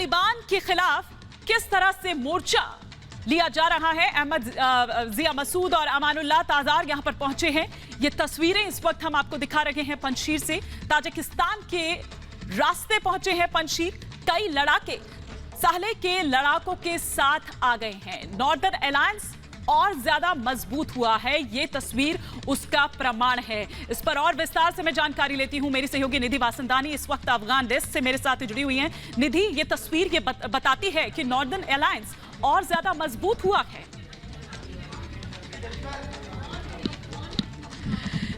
तालिबान के खिलाफ किस तरह से मोर्चा लिया जा रहा है। अहमद जिया मसूद और अमानुल्लाह ताजार यहां पर पहुंचे हैं। ये तस्वीरें इस वक्त हम आपको दिखा रहे हैं पंजशीर से। ताजिकिस्तान के रास्ते पहुंचे हैं पंजशीर। कई लड़ाके साले के लड़ाकों के साथ आ गए हैं। नॉर्दर्न अलायंस और ज्यादा मजबूत हुआ है, ये तस्वीर उसका प्रमाण है। इस पर और विस्तार से मैं जानकारी लेती हूं। मेरी सहयोगी निधि वासंदानी इस वक्त अफगान डेस्क से मेरे साथ जुड़ी हुई हैं। निधि, ये तस्वीर ये बताती है कि नॉर्दर्न अलायंस और ज्यादा मजबूत हुआ है।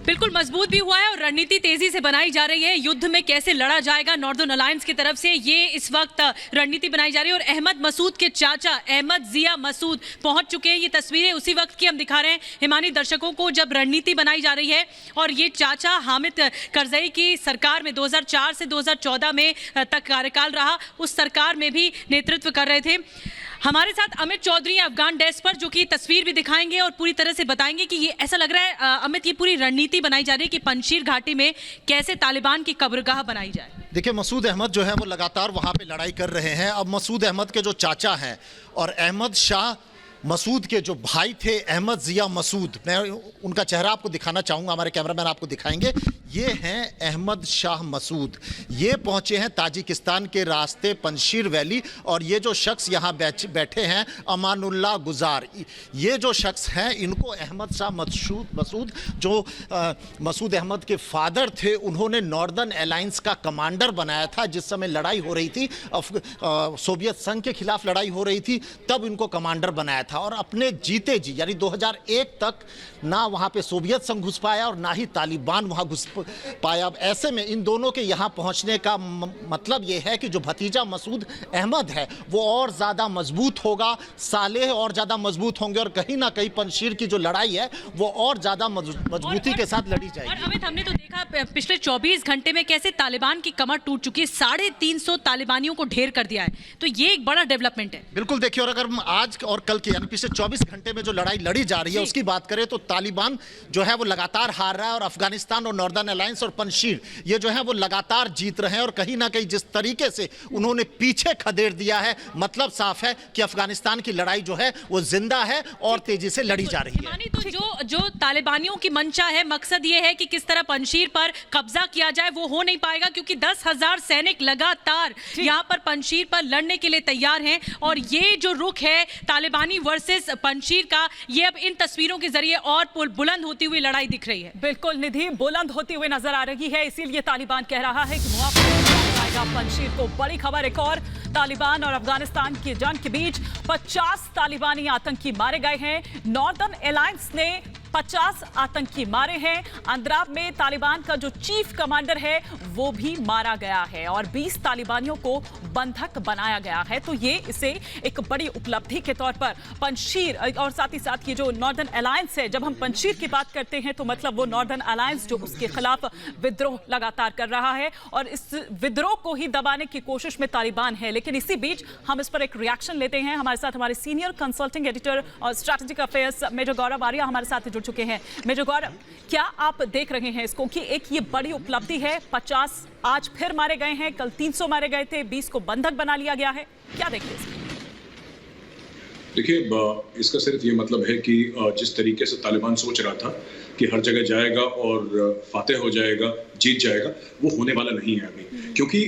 बिल्कुल मजबूत भी हुआ है और रणनीति तेजी से बनाई जा रही है। युद्ध में कैसे लड़ा जाएगा नॉर्दर्न अलायंस की तरफ से, ये इस वक्त रणनीति बनाई जा रही है। और अहमद मसूद के चाचा अहमद जिया मसूद पहुंच चुके हैं। ये तस्वीरें उसी वक्त की हम दिखा रहे हैं हिमानी दर्शकों को, जब रणनीति बनाई जा रही है। और ये चाचा हामिद करजई की सरकार में 2004 से 2014 में तक कार्यकाल रहा, उस सरकार में भी नेतृत्व कर रहे थे। हमारे साथ अमित चौधरी अफगान डेस्क पर, जो कि तस्वीर भी दिखाएंगे और पूरी तरह से बताएंगे कि ये ऐसा लग रहा है अमित, ये पूरी रणनीति बनाई जा रही है कि पंजशीर घाटी में कैसे तालिबान की कब्रगाह बनाई जाए। देखिए, मसूद अहमद जो है वो लगातार वहाँ पे लड़ाई कर रहे हैं। अब मसूद अहमद के जो चाचा हैं और अहमद शाह मसूद के जो भाई थे अहमद जिया मसूद, मैं उनका चेहरा आपको दिखाना चाहूँगा, हमारे कैमरामैन आपको दिखाएंगे। ये हैं अहमद शाह मसूद। ये पहुँचे हैं ताजिकिस्तान के रास्ते पंजशीर वैली। और ये जो शख्स यहाँ बैठे हैं अमानुल्लाह गुजार, ये जो शख्स हैं इनको अहमद शाह मसूद जो मसूद अहमद के फादर थे, उन्होंने नॉर्दर्न अलायंस का कमांडर बनाया था। जिस समय लड़ाई हो रही थी, सोवियत संघ के खिलाफ लड़ाई हो रही थी, तब इनको कमांडर बनाया था। और अपने जीते जी यानी 2001 तक ना वहां पे सोवियत संघ घुस पाया और ना ही तालिबान वहां घुस पाया। अब ऐसे में इन दोनों के यहां पहुंचने का मतलब यह है कि जो भतीजा मसूद अहमद है वो और ज्यादा मजबूत होगा, सालेह और ज्यादा मजबूत होंगे और कहीं ना कहीं पंजशीर की जो लड़ाई है वो और ज्यादा मजबूती के साथ लड़ी जाएगी। और अमित, हमने तो देखा पिछले 24 घंटे में कैसे तालिबान की कमर टूट चुकी है। 350 तालिबानियों को ढेर कर दिया है, तो ये एक बड़ा डेवलपमेंट है। बिल्कुल, देखिए, और अगर आज और कल की पिछले 24 घंटे में जो लड़ाई लड़ी जा रही है उसकी बात करें तो तालिबान जो है वो लगातार हार रहा है और अफगानिस्तान और नॉर्दर्न अलायंस और पंजशीर ये जो है वो लगातार जीत रहे हैं। और कहीं ना कहीं जिस तरीके से उन्होंने पीछे खदेड़ दिया है, मतलब साफ है कि अफगानिस्तान की लड़ाई जो है वो जिंदा है और तेजी से लड़ी जा रही है। तो जो तालिबानियों की मंशा है, मकसद ये है कि किस तरह पंजशीर पर कब्जा किया जाए, वो हो नहीं पाएगा क्योंकि 10,000 सैनिक लगातार यहाँ पर पंजशीर पर लड़ने के लिए तैयार हैं। और ये जो रुख है तालिबानी वर्सेस पंजशीर का, ये अब इन तस्वीरों के जरिए और बुलंद होती हुई लड़ाई दिख रही है। बिल्कुल निधि, बुलंद होती हुई नजर आ रही है। इसीलिए तालिबान कह रहा है कि मुआवजा पंजशीर को। बड़ी खबर एक और, तालिबान और अफगानिस्तान की जंग के बीच 50 तालिबानी आतंकी मारे गए हैं। नॉर्दर्न अलायंस ने 50 आतंकी मारे हैं। अंद्राब में तालिबान का जो चीफ कमांडर है वो भी मारा गया है और 20 तालिबानियों को बंधक बनाया गया है। तो ये इसे एक बड़ी उपलब्धि के तौर पर पंजशीर और साथ ही साथ ये जो नॉर्दर्न अलायंस है, जब हम पंजशीर की बात करते हैं तो मतलब वो नॉर्दर्न अलायंस जो उसके खिलाफ विद्रोह लगातार कर रहा है और इस विद्रोह को ही दबाने की कोशिश में तालिबान है। लेकिन इसी बीच हम इस पर एक रिएक्शन लेते हैं। हमारे साथ हमारे सीनियर कंसल्टिंग एडिटर और स्ट्रैटेजिक अफेयर्स मेजर गौरव आर्या हमारे साथ जुड़ चुके हैं। मेजर गौरव, क्या आप देख रहे हैं इसको कि एक ये बड़ी उपलब्धि है, 50 आज फिर मारे गए हैं, कल 300 मारे गए थे, 20 को बंधक बना लिया गया है, क्या देखते हैं? देखिए, इसका सिर्फ ये मतलब है कि जिस तरीके से तालिबान सोच रहा था कि हर जगह जाएगा और फातेह हो जाएगा, जीत जाएगा, वो होने वाला नहीं है अभी। क्योंकि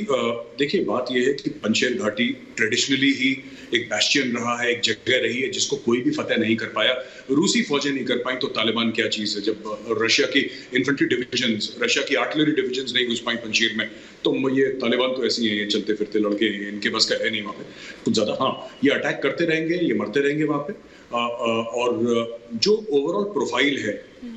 देखिए, बात ये है कि पंजशीर घाटी ट्रेडिशनली ही एक बैस्टियन रहा है, एक जगह रही है जिसको कोई भी फतेह नहीं कर पाया। रूसी फौजें नहीं कर पाई तो तालिबान क्या चीज़ है। जब रशिया की इन्फेंट्री डिविजन्स, रशिया की आर्टिलरी डिविजन्स नहीं घुस पाई पंजशीर में, तो ये तालिबान तो ऐसे ही है, ये चलते फिरते लड़के हैं, इनके बस का है नहीं वहाँ पे कुछ ज़्यादा। हाँ, ये अटैक करते रहेंगे, ये मरते रहेंगे वहाँ पे। और जो ओवरऑल प्रोफाइल है,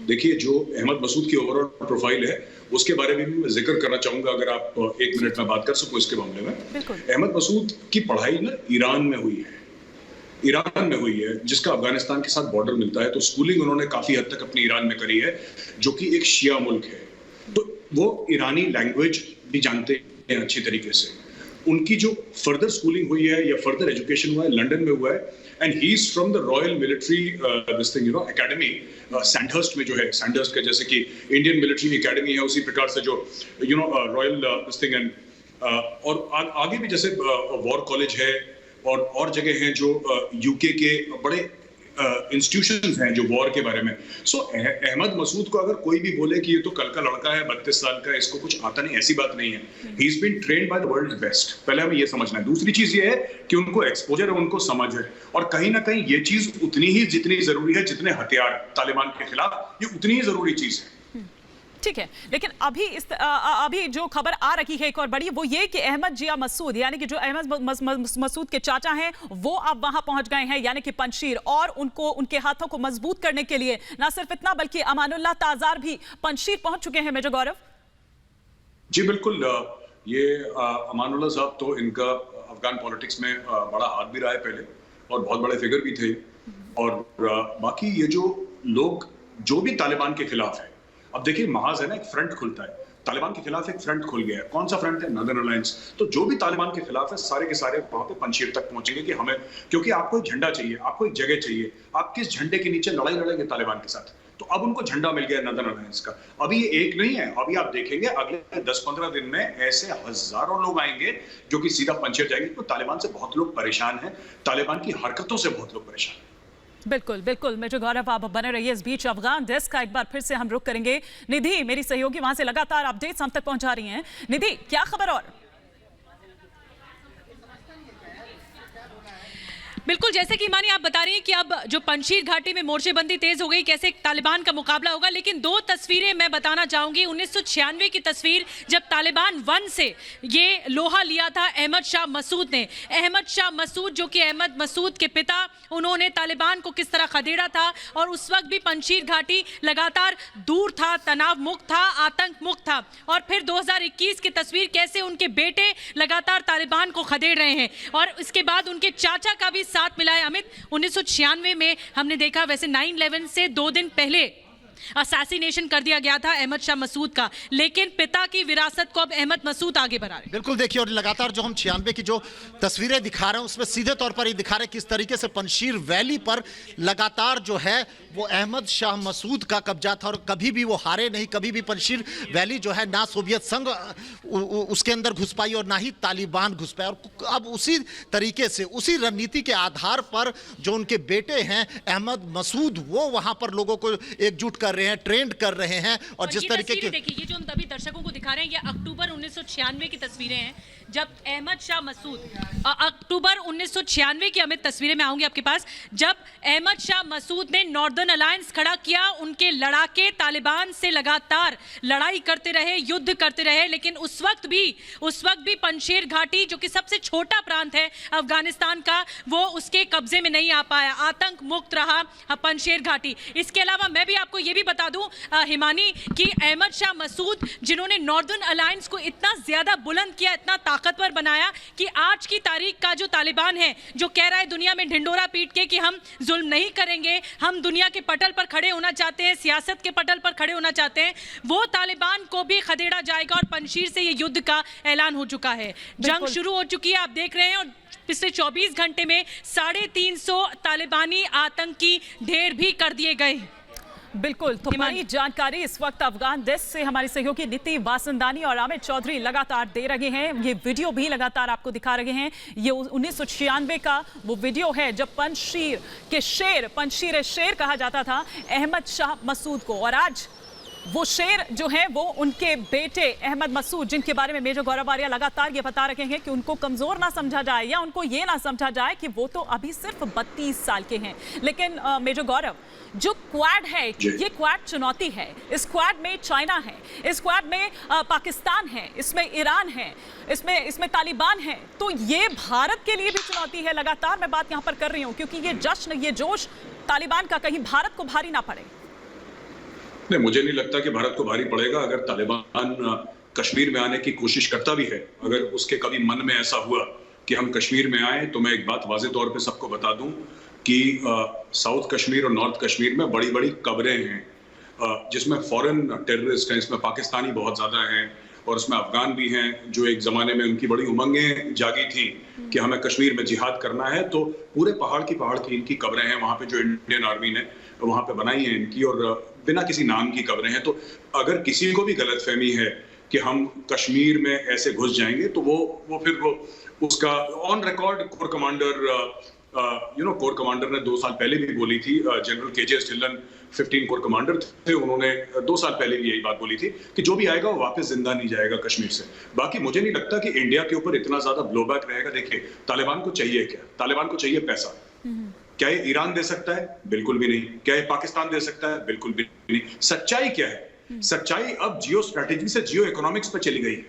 देखिए, जो अहमद मसूद की ओवरऑल प्रोफाइल है उसके बारे में भी मैं जिक्र करना चाहूंगा, अगर आप 1 मिनट में बात कर सको इसके मामले में। अहमद मसूद की पढ़ाई ना ईरान में हुई है, जिसका अफगानिस्तान के साथ बॉर्डर मिलता है। तो स्कूलिंग उन्होंने काफी हद तक अपनी ईरान में करी है, जो कि एक शिया मुल्क है। तो वो ईरानी लैंग्वेज भी जानते हैं अच्छी तरीके से। उनकी जो फर्दर स्कूलिंग हुई है या फर्दर एजुकेशन हुआ है लंदन में हुआ है। And he is from the royal military academy Sandhurst में, जो है सैंडहर्स्ट का जैसे कि इंडियन मिलिट्री एकेडमी है, उसी प्रकार से जो रॉयल एंड और आगे भी जैसे वॉर कॉलेज है और जगह हैं जो यूके के बड़े इंस्टीट्यूशंस हैं जो वॉर के बारे में। सो अहमद मसूद को अगर कोई भी बोले कि ये तो कल का लड़का है 32 साल का, इसको कुछ आता नहीं, ऐसी बात नहीं है। He is been trained by the world best. पहले हमें ये समझना है। दूसरी चीज ये है कि उनको एक्सपोजर है, उनको समझ है, और कहीं ना कहीं ये चीज उतनी ही जितनी जरूरी है जितने हथियार तालिबान के खिलाफ, ये उतनी ही जरूरी चीज है। ठीक है, लेकिन अभी जो खबर आ रही है एक और बड़ी, वो ये कि अहमद जिया मसूद यानी कि जो अहमद मसूद के चाचा हैं वो अब वहां पहुंच गए हैं यानी कि पंजशीर, और उनको उनके हाथों को मजबूत करने के लिए ना सिर्फ इतना बल्कि अमानुल्लाह ताजार भी पंजशीर पहुंच चुके हैं। मेजर गौरव जी बिल्कुल, ये अमानुल्लाह साहब तो इनका अफगान पॉलिटिक्स में बड़ा हाथ भी रहा है पहले, और बहुत बड़े फिगर भी थे। और बाकी ये जो लोग जो भी तालिबान के खिलाफ है, अब देखिए महाज है ना, एक फ्रंट खुलता है तालिबान के खिलाफ, एक फ्रंट खुल गया है। कौन सा फ्रंट है? Northern alliance. तो जो भी तालिबान के खिलाफ है सारे के सारे वहां पे पंजशीर तक पहुंचेंगे कि हमें, क्योंकि आपको एक झंडा चाहिए, आपको एक जगह चाहिए, आप किस झंडे के नीचे लड़ाई लड़ेंगे तालिबान के साथ। तो अब उनको झंडा मिल गया नॉर्दर्न अलायंस का। अभी ये एक नहीं है, अभी आप देखेंगे अगले 10-15 दिन में ऐसे हजारों लोग आएंगे जो कि सीधा पंजशीर जाएंगे। तो तालिबान से बहुत लोग परेशान हैं, तालिबान की हरकतों से बहुत लोग परेशान हैं। बिल्कुल बिल्कुल मेजर गौरव, आप बने रहिए। इस बीच अफगान डेस्क का एक बार फिर से हम रुख करेंगे। निधि मेरी सहयोगी वहां से लगातार अपडेट्स हम तक पहुंचा रही हैं। निधि, क्या खबर? और बिल्कुल, जैसे कि हिमानी आप बता रही हैं कि अब जो पंजशीर घाटी में मोर्चेबंदी तेज हो गई, कैसे तालिबान का मुकाबला होगा। लेकिन दो तस्वीरें मैं बताना चाहूंगी। 1996 की तस्वीर, जब तालिबान 1 से ये लोहा लिया था अहमद शाह मसूद ने। अहमद शाह मसूद जो कि अहमद मसूद के पिता, उन्होंने तालिबान को किस तरह खदेड़ा था, और उस वक्त भी पंजशीर घाटी लगातार दूर था, तनाव मुक्त था, आतंक मुक्त था। और फिर 2021 की तस्वीर, कैसे उनके बेटे लगातार तालिबान को खदेड़ रहे हैं, और इसके बाद उनके चाचा का भी साथ मिला है। अमित, 1996 में हमने देखा, वैसे 9/11 से 2 दिन पहले असैसिनेशन कर दिया गया था अहमद शाह मसूद का, लेकिन पिता की विरासत को अब अहमद मसूद आगे बढ़ा रहे। बिल्कुल, देखिए, और लगातार जो हम 96 की जो तस्वीरें दिखा रहे हैं उसमें सीधे तौर पर ये दिखा रहे हैं किस तरीके से पंजशीर वैली पर लगातार जो है वो अहमद शाह मसूद का कब्जा था, और कभी भी वो हारे नहीं। कभी भी पंजशीर वैली जो है ना सोवियत संघ उसके अंदर घुस पाई और ना ही तालिबान घुस पाए। और अब उसी तरीके से, उसी रणनीति के आधार पर जो उनके बेटे हैं अहमद मसूद, वो वहां पर लोगों को एकजुट कर रहे हैं, ट्रेंड कर रहे हैं। और जिस तरीके की, देखिए, ये जो हम अभी दर्शकों को दिखा रहे हैं, ये अक्टूबर 1996 की तस्वीरें हैं, जब अहमद शाह मसूद, अक्टूबर 1996 की अमित तस्वीरें में आऊंगी आपके पास, जब अहमद शाह मसूद ने नॉर्दर्न अलायंस खड़ा किया। उनके लड़ाके तालिबान से लगातार लड़ाई करते रहे, युद्ध करते रहे, लेकिन उस वक्त भी पंजशीर घाटी जो कि सबसे छोटा प्रांत है अफगानिस्तान का, वो उसके कब्जे में नहीं आ पाया, आतंक मुक्त रहा पंजशीर घाटी। इसके अलावा मैं भी आपको ये भी बता दूं हिमानी कि अहमद शाह मसूद, जिन्होंने नॉर्दर्न अलायंस को इतना ज्यादा बुलंद किया, इतना ताकतवर बनाया कि आज की तारीख का जो तालिबान है, जो कह रहा है दुनिया में ढिंडोरा पीट के कि हम जुल्म नहीं करेंगे, हम दुनिया के पटल पर खड़े होना चाहते हैं, सियासत के पटल पर खड़े होना चाहते हैं, वो तालिबान को भी खदेड़ा जाएगा। और पंजशीर से ये युद्ध का ऐलान हो चुका है, जंग शुरू हो चुकी है, आप देख रहे हैं। और पिछले 24 घंटे में 350 तालिबानी आतंकी ढेर भी कर दिए गए। बिल्कुल, तो हमारी जानकारी इस वक्त अफगान डेस्क से हमारी सहयोगी नीति वासंदानी और अमित चौधरी लगातार दे रहे हैं। ये वीडियो भी लगातार आपको दिखा रहे हैं। ये 1996 का वो वीडियो है जब पंजशीर शेर कहा जाता था अहमद शाह मसूद को, और आज वो शेर जो है वो उनके बेटे अहमद मसूद, जिनके बारे में मेजर गौरव आर्या लगातार ये बता रहे हैं कि उनको कमजोर ना समझा जाए या उनको ये ना समझा जाए कि वो तो अभी सिर्फ 32 साल के हैं। लेकिन मेजर गौरव, जो क्वाड है, ये क्वाड चुनौती है। इस क्वाड में चाइना है, इस क्वाड में पाकिस्तान है, इसमें ईरान है, इसमें तालिबान है। तो ये भारत के लिए भी चुनौती है। लगातार मैं बात यहाँ पर कर रही हूँ क्योंकि ये जश्न, ये जोश तालिबान का कहीं भारत को भारी ना पड़े। नहीं, मुझे नहीं लगता कि भारत को भारी पड़ेगा। अगर तालिबान कश्मीर में आने की कोशिश करता भी है, अगर उसके कभी मन में ऐसा हुआ कि हम कश्मीर में आए, तो मैं एक बात वाज़ेह तौर पे सबको बता दूं कि साउथ कश्मीर और नॉर्थ कश्मीर में बड़ी बड़ी कब्रें हैं, जिसमें फॉरेन टेररिस्ट हैं, इसमें पाकिस्तानी बहुत ज़्यादा हैं और उसमें अफगान भी हैं, जो एक ज़माने में उनकी बड़ी उमंगें जागी थी कि हमें कश्मीर में जिहाद करना है। तो पूरे पहाड़ की इनकी कब्रें हैं वहाँ पे, जो इंडियन आर्मी ने वहाँ पे बनाई हैं इनकी, और बिना किसी नाम की कब्रें हैं। तो अगर किसी को भी गलतफहमी है कि हम कश्मीर में ऐसे घुस जाएंगे, तो वो फिर उसका ऑन रिकॉर्ड कोर कमांडर ने 2 साल पहले भी बोली थी, general KJS Dhillon 15 core commander थे, उन्होंने 2 साल पहले भी यही बात बोली थी कि जो भी आएगा वो वापस जिंदा नहीं जाएगा कश्मीर से। बाकी मुझे नहीं लगता कि इंडिया के ऊपर इतना ज्यादा ब्लोबैक रहेगा। देखिए, तालिबान को चाहिए क्या? तालिबान को चाहिए पैसा। क्या ये ईरान दे सकता है? बिल्कुल भी नहीं। क्या ये पाकिस्तान दे सकता है? बिल्कुल भी नहीं। सच्चाई क्या है? सच्चाई अब जियो स्ट्रेटेजी से जियो इकोनॉमिक्स पे चली गई है।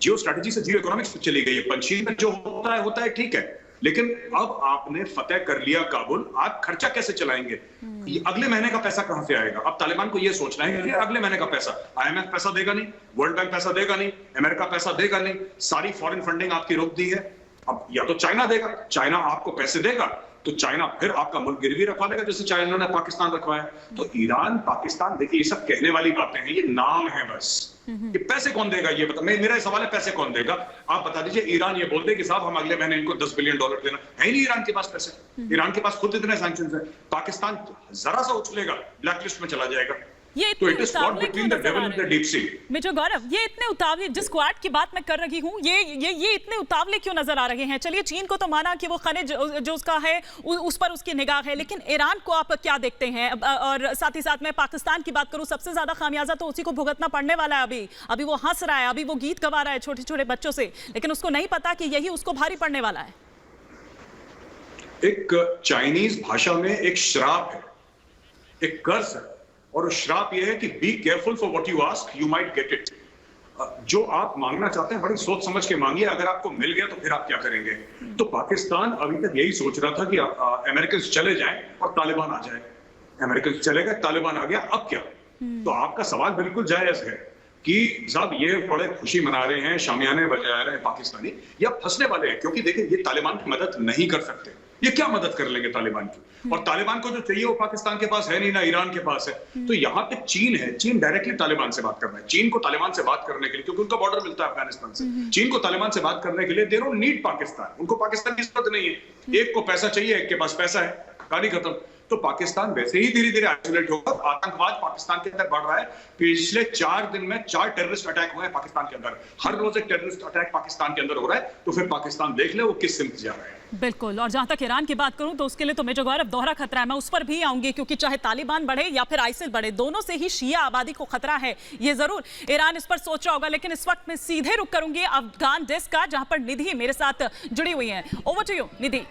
जियो स्ट्रेटेजी से जियो इकोनॉमिक्स पे चली गई है। पंचशील में जो होता है ठीक है, लेकिन अब आपने फतेह कर लिया काबुल, आप खर्चा कैसे चलाएंगे? अगले महीने का पैसा कहां से आएगा? अब तालिबान को यह सोचना है कि अगले महीने का पैसा IMF पैसा देगा नहीं, वर्ल्ड बैंक पैसा देगा नहीं, अमेरिका पैसा देगा नहीं, सारी फॉरेन फंडिंग आपकी रोक दी है। अब या तो चाइना देगा, चाइना आपको पैसे देगा तो चाइना फिर आपका मुल्क गिरवी रखवा देगा, जैसे चाइना ने पाकिस्तान रखवाया। तो ईरान, पाकिस्तान, देखिए ये सब कहने वाली बातें हैं, ये नाम है बस। कि पैसे कौन देगा ये बता, मेरा सवाल है, पैसे कौन देगा? आप बता दीजिए। ईरान ये बोल दे कि साहब हम अगले महीने इनको $10 बिलियन देना है ही नहीं ईरान के पास पैसे। ईरान के पास खुद इतने सैंक्शंस है। पाकिस्तान जरा सा उछलेगा ब्लैकलिस्ट में चला जाएगा। तो it is for between the devil and the deep sea. Major Gaurav, ये इतने उतावले, जिस क्वाड की बात मैं कर रही हूँ, ये इतने उतावले क्यों नजर आ रहे हैं? चलिए, चीन को तो माना कि वो खनिज जो उसका है उस पर उसकी निगाह है, लेकिन ईरान को आप क्या देखते हैं? और साथ ही साथ मैं पाकिस्तान की बात करूं, सबसे ज्यादा खामियाजा तो उसी को भुगतना पड़ने वाला है। अभी वो हंस रहा है, अभी वो गीत गवा रहा है छोटे छोटे बच्चों से, लेकिन उसको नहीं पता कि यही उसको भारी पड़ने वाला है। एक चाइनीज भाषा में एक श्राप है, एक कर्ज है, और श्राप यह है कि be careful for what you ask, you might get it. जो आप मांगना चाहते हैं बड़ी सोच समझ के मांगिए, अगर आपको मिल गया तो फिर आप क्या करेंगे? तो पाकिस्तान अभी तक यही सोच रहा था कि अमेरिकन चले जाएं और तालिबान आ जाए। अमेरिकन चले गए, तालिबान आ गया, अब क्या? तो आपका सवाल बिल्कुल जायज है कि साहब ये बड़े खुशी मना रहे हैं, शामियाने बजा रहे हैं पाकिस्तानी, या फंसने वाले हैं। क्योंकि देखिए, ये तालिबान की मदद नहीं कर सकते। ये क्या मदद कर लेंगे तालिबान की? और तालिबान को जो चाहिए वो पाकिस्तान के पास है नहीं, ना ईरान के पास है। तो यहाँ पे चीन है, चीन डायरेक्टली तालिबान से बात कर रहा है। चीन को तालिबान से बात करने के लिए, क्योंकि उनका बॉर्डर मिलता है अफगानिस्तान से, चीन को तालिबान से बात करने के लिए दे रहा नीड पाकिस्तान। उनको पाकिस्तान की जरूरत नहीं है। एक को पैसा चाहिए, एक के पास पैसा है, कहानी खत्म। तो पाकिस्तान वैसे ही धीरे धीरे आइसोलेट होगा। आतंकवाद पाकिस्तान के अंदर बढ़ रहा है। पिछले 4 दिन में 4 टेररिस्ट अटैक हुए हैं पाकिस्तान के अंदर। हर रोज एक टेररिस्ट अटैक पाकिस्तान के अंदर हो रहा है। तो फिर पाकिस्तान देख ले वो किस सिमत जा रहा है। बिल्कुल। और जहां तक ईरान की बात करूं तो उसके लिए तो मेजर गौरव दोहरा खतरा है। मैं उस पर भी आऊंगी, क्योंकि चाहे तालिबान बढ़े या फिर आइसिल बढ़े, दोनों से ही शिया आबादी को खतरा है। ये जरूर ईरान इस पर सोच रहा होगा। लेकिन इस वक्त मैं सीधे रुक करूंगी अफगान डेस्क का, जहां पर निधि मेरे साथ जुड़ी हुई है। ओवर टू यू निधि।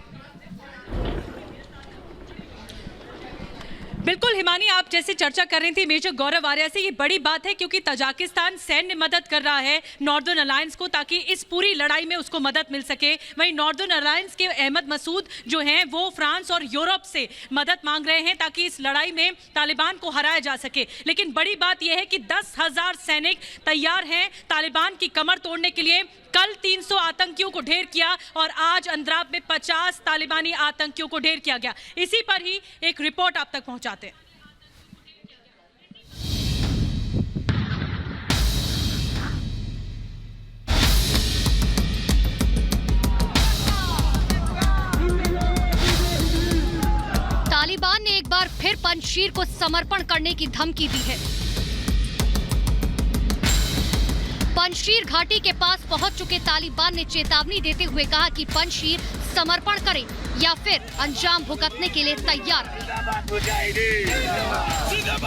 बिल्कुल हिमानी, आप जैसे चर्चा कर रही थी मेजर गौरव आर्या से, ये बड़ी बात है क्योंकि तजाकिस्तान सैन्य मदद कर रहा है नॉर्दर्न अलायंस को, ताकि इस पूरी लड़ाई में उसको मदद मिल सके। वहीं नॉर्दर्न अलायंस के अहमद मसूद जो हैं वो फ्रांस और यूरोप से मदद मांग रहे हैं ताकि इस लड़ाई में तालिबान को हराया जा सके। लेकिन बड़ी बात यह है कि 10,000 सैनिक तैयार हैं तालिबान की कमर तोड़ने के लिए। कल 300 आतंकियों को ढेर किया और आज अंद्राब में 50 तालिबानी आतंकियों को ढेर किया गया। इसी पर ही एक रिपोर्ट आप तक पहुंचाते हैं। तालिबान ने एक बार फिर पंजशीर को समर्पण करने की धमकी दी है। पंजशीर घाटी के पास पहुंच चुके तालिबान ने चेतावनी देते हुए कहा कि पंजशीर समर्पण करें या फिर अंजाम भुगतने के लिए तैयार हैं।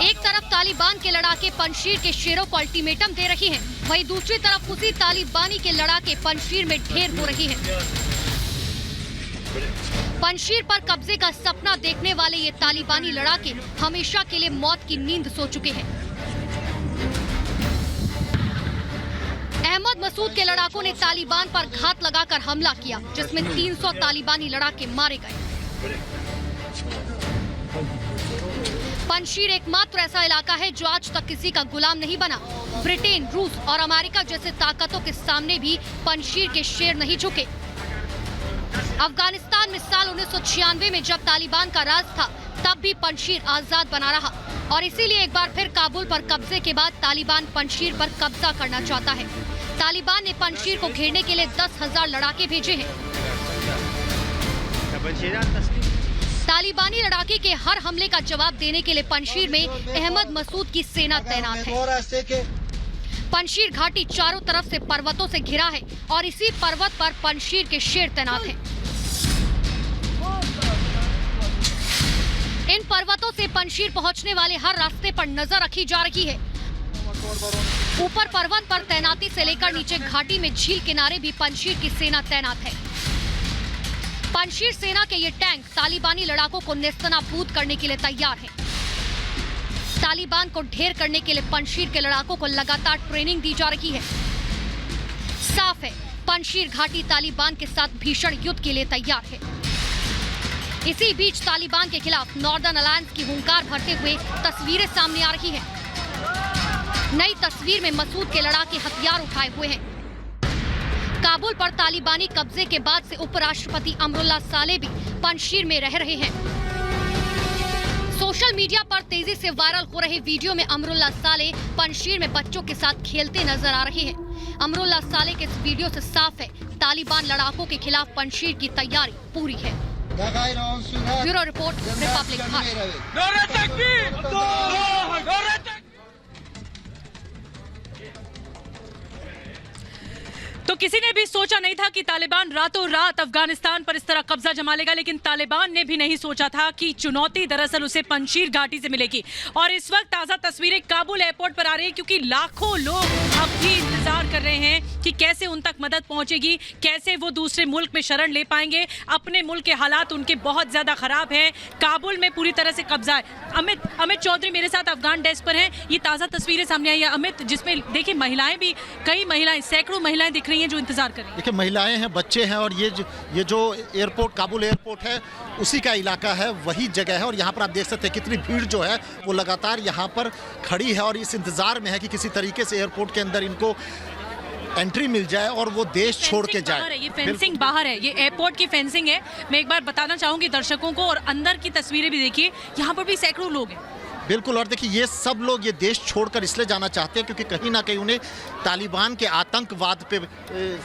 एक तरफ तालिबान के लड़ाके पंजशीर के शेरों को अल्टीमेटम दे रही हैं, वहीं दूसरी तरफ उसी तालिबानी के लड़ाके पंजशीर में ढेर हो रही हैं। पंजशीर पर कब्जे का सपना देखने वाले ये तालिबानी लड़ाके हमेशा के लिए मौत की नींद सो चुके हैं। अहमद मसूद के लड़ाकों ने तालिबान पर घात लगाकर हमला किया, जिसमें 300 तालिबानी लड़ाके मारे गए। पंजशीर एकमात्र ऐसा इलाका है जो आज तक किसी का गुलाम नहीं बना। ब्रिटेन, रूस और अमेरिका जैसे ताकतों के सामने भी पंजशीर के शेर नहीं झुके। अफगानिस्तान में साल 1996 में जब तालिबान का राज था, तब भी पंजशीर आजाद बना रहा और इसीलिए एक बार फिर काबुल पर कब्जे के बाद तालिबान पंजशीर पर कब्जा करना चाहता है। तालिबान ने पंजशीर को घेरने के लिए 10,000 लड़ाके भेजे हैं। तालिबानी लड़ाके के हर हमले का जवाब देने के लिए पंजशीर में अहमद मसूद की सेना तैनात है। पंजशीर घाटी चारों तरफ से पर्वतों से घिरा है और इसी पर्वत पर पंजशीर के शेर तैनात हैं। इन पर्वतों से पंजशीर पहुंचने वाले हर रास्ते पर नजर रखी जा रही है। ऊपर पर्वत पर तैनाती से लेकर नीचे घाटी में झील किनारे भी पंजशीर की सेना तैनात है। पंजशीर सेना के ये टैंक तालिबानी लड़ाकों को नेस्तनाबूद करने के लिए तैयार हैं। तालिबान को ढेर करने के लिए पंजशीर के लड़ाकों को लगातार ट्रेनिंग दी जा रही है। साफ है, पंजशीर घाटी तालिबान के साथ भीषण युद्ध के लिए तैयार है। इसी बीच तालिबान के खिलाफ नॉर्दर्न अलायंस की हुंकार भरते हुए तस्वीरें सामने आ रही हैं। नई तस्वीर में मसूद के लड़ाके हथियार उठाए हुए हैं। काबुल पर तालिबानी कब्जे के बाद से उपराष्ट्रपति अमरुल्लाह सालेह भी पंजशीर में रह रहे हैं। सोशल मीडिया पर तेजी से वायरल हो रहे वीडियो में अमरुल्लाह सालेह पंजशीर में बच्चों के साथ खेलते नजर आ रहे हैं। अमरुल्लाह सालेह के इस वीडियो से साफ है, तालिबान लड़ाकों के खिलाफ पंजशीर की तैयारी पूरी है। Bureau report, Republic Bharat. तो किसी ने भी सोचा नहीं था कि तालिबान रातों रात अफगानिस्तान पर इस तरह कब्जा जमा लेगा, लेकिन तालिबान ने भी नहीं सोचा था कि चुनौती दरअसल उसे पंजशीर घाटी से मिलेगी। और इस वक्त ताज़ा तस्वीरें काबुल एयरपोर्ट पर आ रही है, क्योंकि लाखों लोग अब भी इंतजार कर रहे हैं कि कैसे उन तक मदद पहुंचेगी, कैसे वो दूसरे मुल्क में शरण ले पाएंगे। अपने मुल्क के हालात उनके बहुत ज्यादा खराब हैं। काबुल में पूरी तरह से कब्जा है। अमित चौधरी मेरे साथ अफगान डेस्क पर हैं। ये ताज़ा तस्वीरें सामने आई है अमित, जिसमें देखिए महिलाएं भी, कई महिलाएं, सैकड़ों महिलाएं दिख रही हैं जो इंतजार कर रही हैं। देखिए महिलाएं हैं, बच्चे हैं, और ये जो एयरपोर्ट, काबुल एयरपोर्ट है, उसी का इलाका है, वही जगह है। और यहाँ पर आप देख सकते हैं कितनी भीड़ जो है वो लगातार यहाँ पर खड़ी है और इस इंतजार में है कि किसी तरीके से एयरपोर्ट के अंदर इनको एंट्री मिल जाए और वो देश छोड़ के जाए। ये फेंसिंग बाहर है, ये एयरपोर्ट की फेंसिंग है। मैं एक बार बताना चाहूंगी दर्शकों को, और अंदर की तस्वीरें भी देखिए, यहाँ पर भी सैकड़ों लोग हैं। बिल्कुल, और देखिए ये सब लोग ये देश छोड़कर इसलिए जाना चाहते हैं क्योंकि कहीं ना कहीं उन्हें तालिबान के आतंकवाद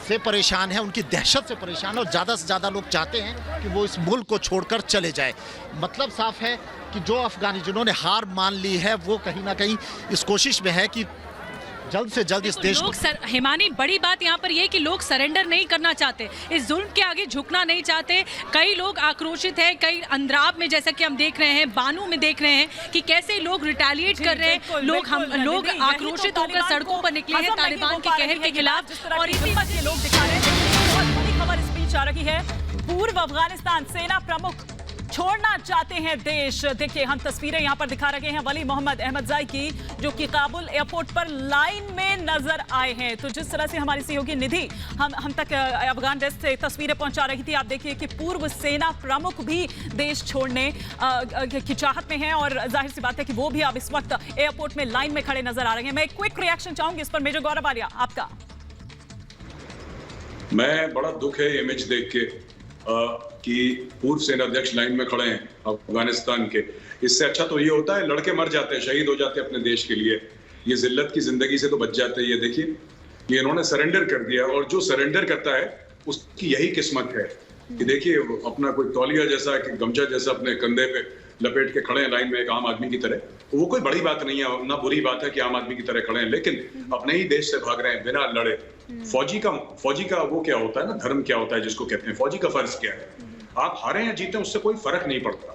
से परेशान है, उनकी दहशत से परेशान है, और ज़्यादा से ज़्यादा लोग चाहते हैं कि वो इस मुल्क को छोड़कर चले जाए। मतलब साफ है कि जो अफगानी जिन्होंने हार मान ली है वो कहीं ना कहीं इस कोशिश में है कि जल्द से जल्द इस देश को। हिमानी, बड़ी बात यहाँ पर यह कि लोग सरेंडर नहीं करना चाहते, इस जुल्म के आगे झुकना नहीं चाहते। कई लोग आक्रोशित हैं, कई अंद्राब में, जैसा कि हम देख रहे हैं, बानू में देख रहे हैं कि कैसे लोग रिटेलिएट कर रहे हैं। लोग आक्रोशित होकर सड़कों पर निकले हैं तालिबान के कहर के खिलाफ, और इसी वजह लोग दिखा रहे हैं। बहुत बड़ी खबर इस बीच आ रही है, पूर्व अफगानिस्तान सेना प्रमुख छोड़ना चाहते हैं देश। देखिए हम तस्वीरें यहाँ पर दिखा रहे हैं वली मोहम्मद अहमदजाई की, जो कि काबुल एयरपोर्ट पर लाइन में नजर आए हैं। तो जिस तरह से हमारी सहयोगी निधि हम तक अफगान डेस्क से तस्वीरें पहुंचा रही थी, आप देखिए कि पूर्व सेना प्रमुख भी देश छोड़ने की चाहत में हैं, और जाहिर सी बात है कि वो भी अब इस वक्त एयरपोर्ट में लाइन में खड़े नजर आ रहे हैं। मैं क्विक रिएक्शन चाहूंगी इस पर, मेजर गौरव आलिया आपका। मैं बड़ा दुख है इमेज देख के कि पूर्व सेना अध्यक्ष लाइन में खड़े हैं अफगानिस्तान के। इससे अच्छा तो ये होता है लड़के मर जाते हैं, शहीद हो जाते हैं अपने देश के लिए, ये जिल्लत की जिंदगी से तो बच जाते हैं। ये देखिए, ये इन्होंने सरेंडर कर दिया, और जो सरेंडर करता है उसकी यही किस्मत है कि देखिए अपना कोई तौलिया जैसा कि गमछा जैसा अपने कंधे पे लपेट के खड़े हैं लाइन में एक आम आदमी की तरह। वो कोई बड़ी बात नहीं है, ना बुरी बात है कि आम आदमी की तरह खड़े हैं, लेकिन अपने ही देश से भाग रहे हैं बिना लड़े। फौजी का वो क्या होता है ना, धर्म क्या होता है जिसको कहते हैं, फौजी का फर्ज क्या है। आप हारे या जीते उससे कोई फर्क नहीं पड़ता,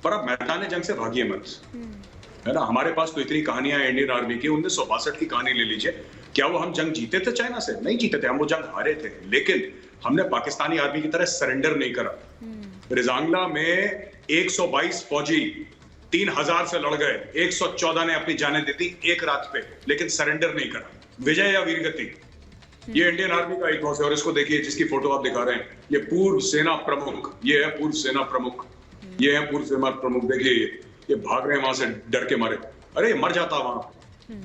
पर आप मैदान जंग से भागिए मत, है ना। हमारे पास तो इतनी कहानियां हैं इंडियन आर्मी की। 1962 की कहानी ले लीजिए, क्या वो हम जंग जीते थे चाइना से? नहीं जीते थे, हम वो जंग हारे थे, लेकिन हमने पाकिस्तानी आर्मी की तरह सरेंडर नहीं करा। रिजांगला में 122 फौजी 3000 से लड़ गए, 114 ने अपनी जानें दी थी एक रात पे, लेकिन सरेंडर नहीं करा। विजय या वीरगति, ये इंडियन आर्मी का इतिहास है। और इसको देखिए, जिसकी फोटो आप दिखा रहे हैं, ये पूर्व सेना प्रमुख, ये है पूर्व सेना प्रमुख, ये है पूर्व सेना प्रमुख। देखिए ये भाग रहे हैं वहां से डर के मारे। अरे मर जाता वहां,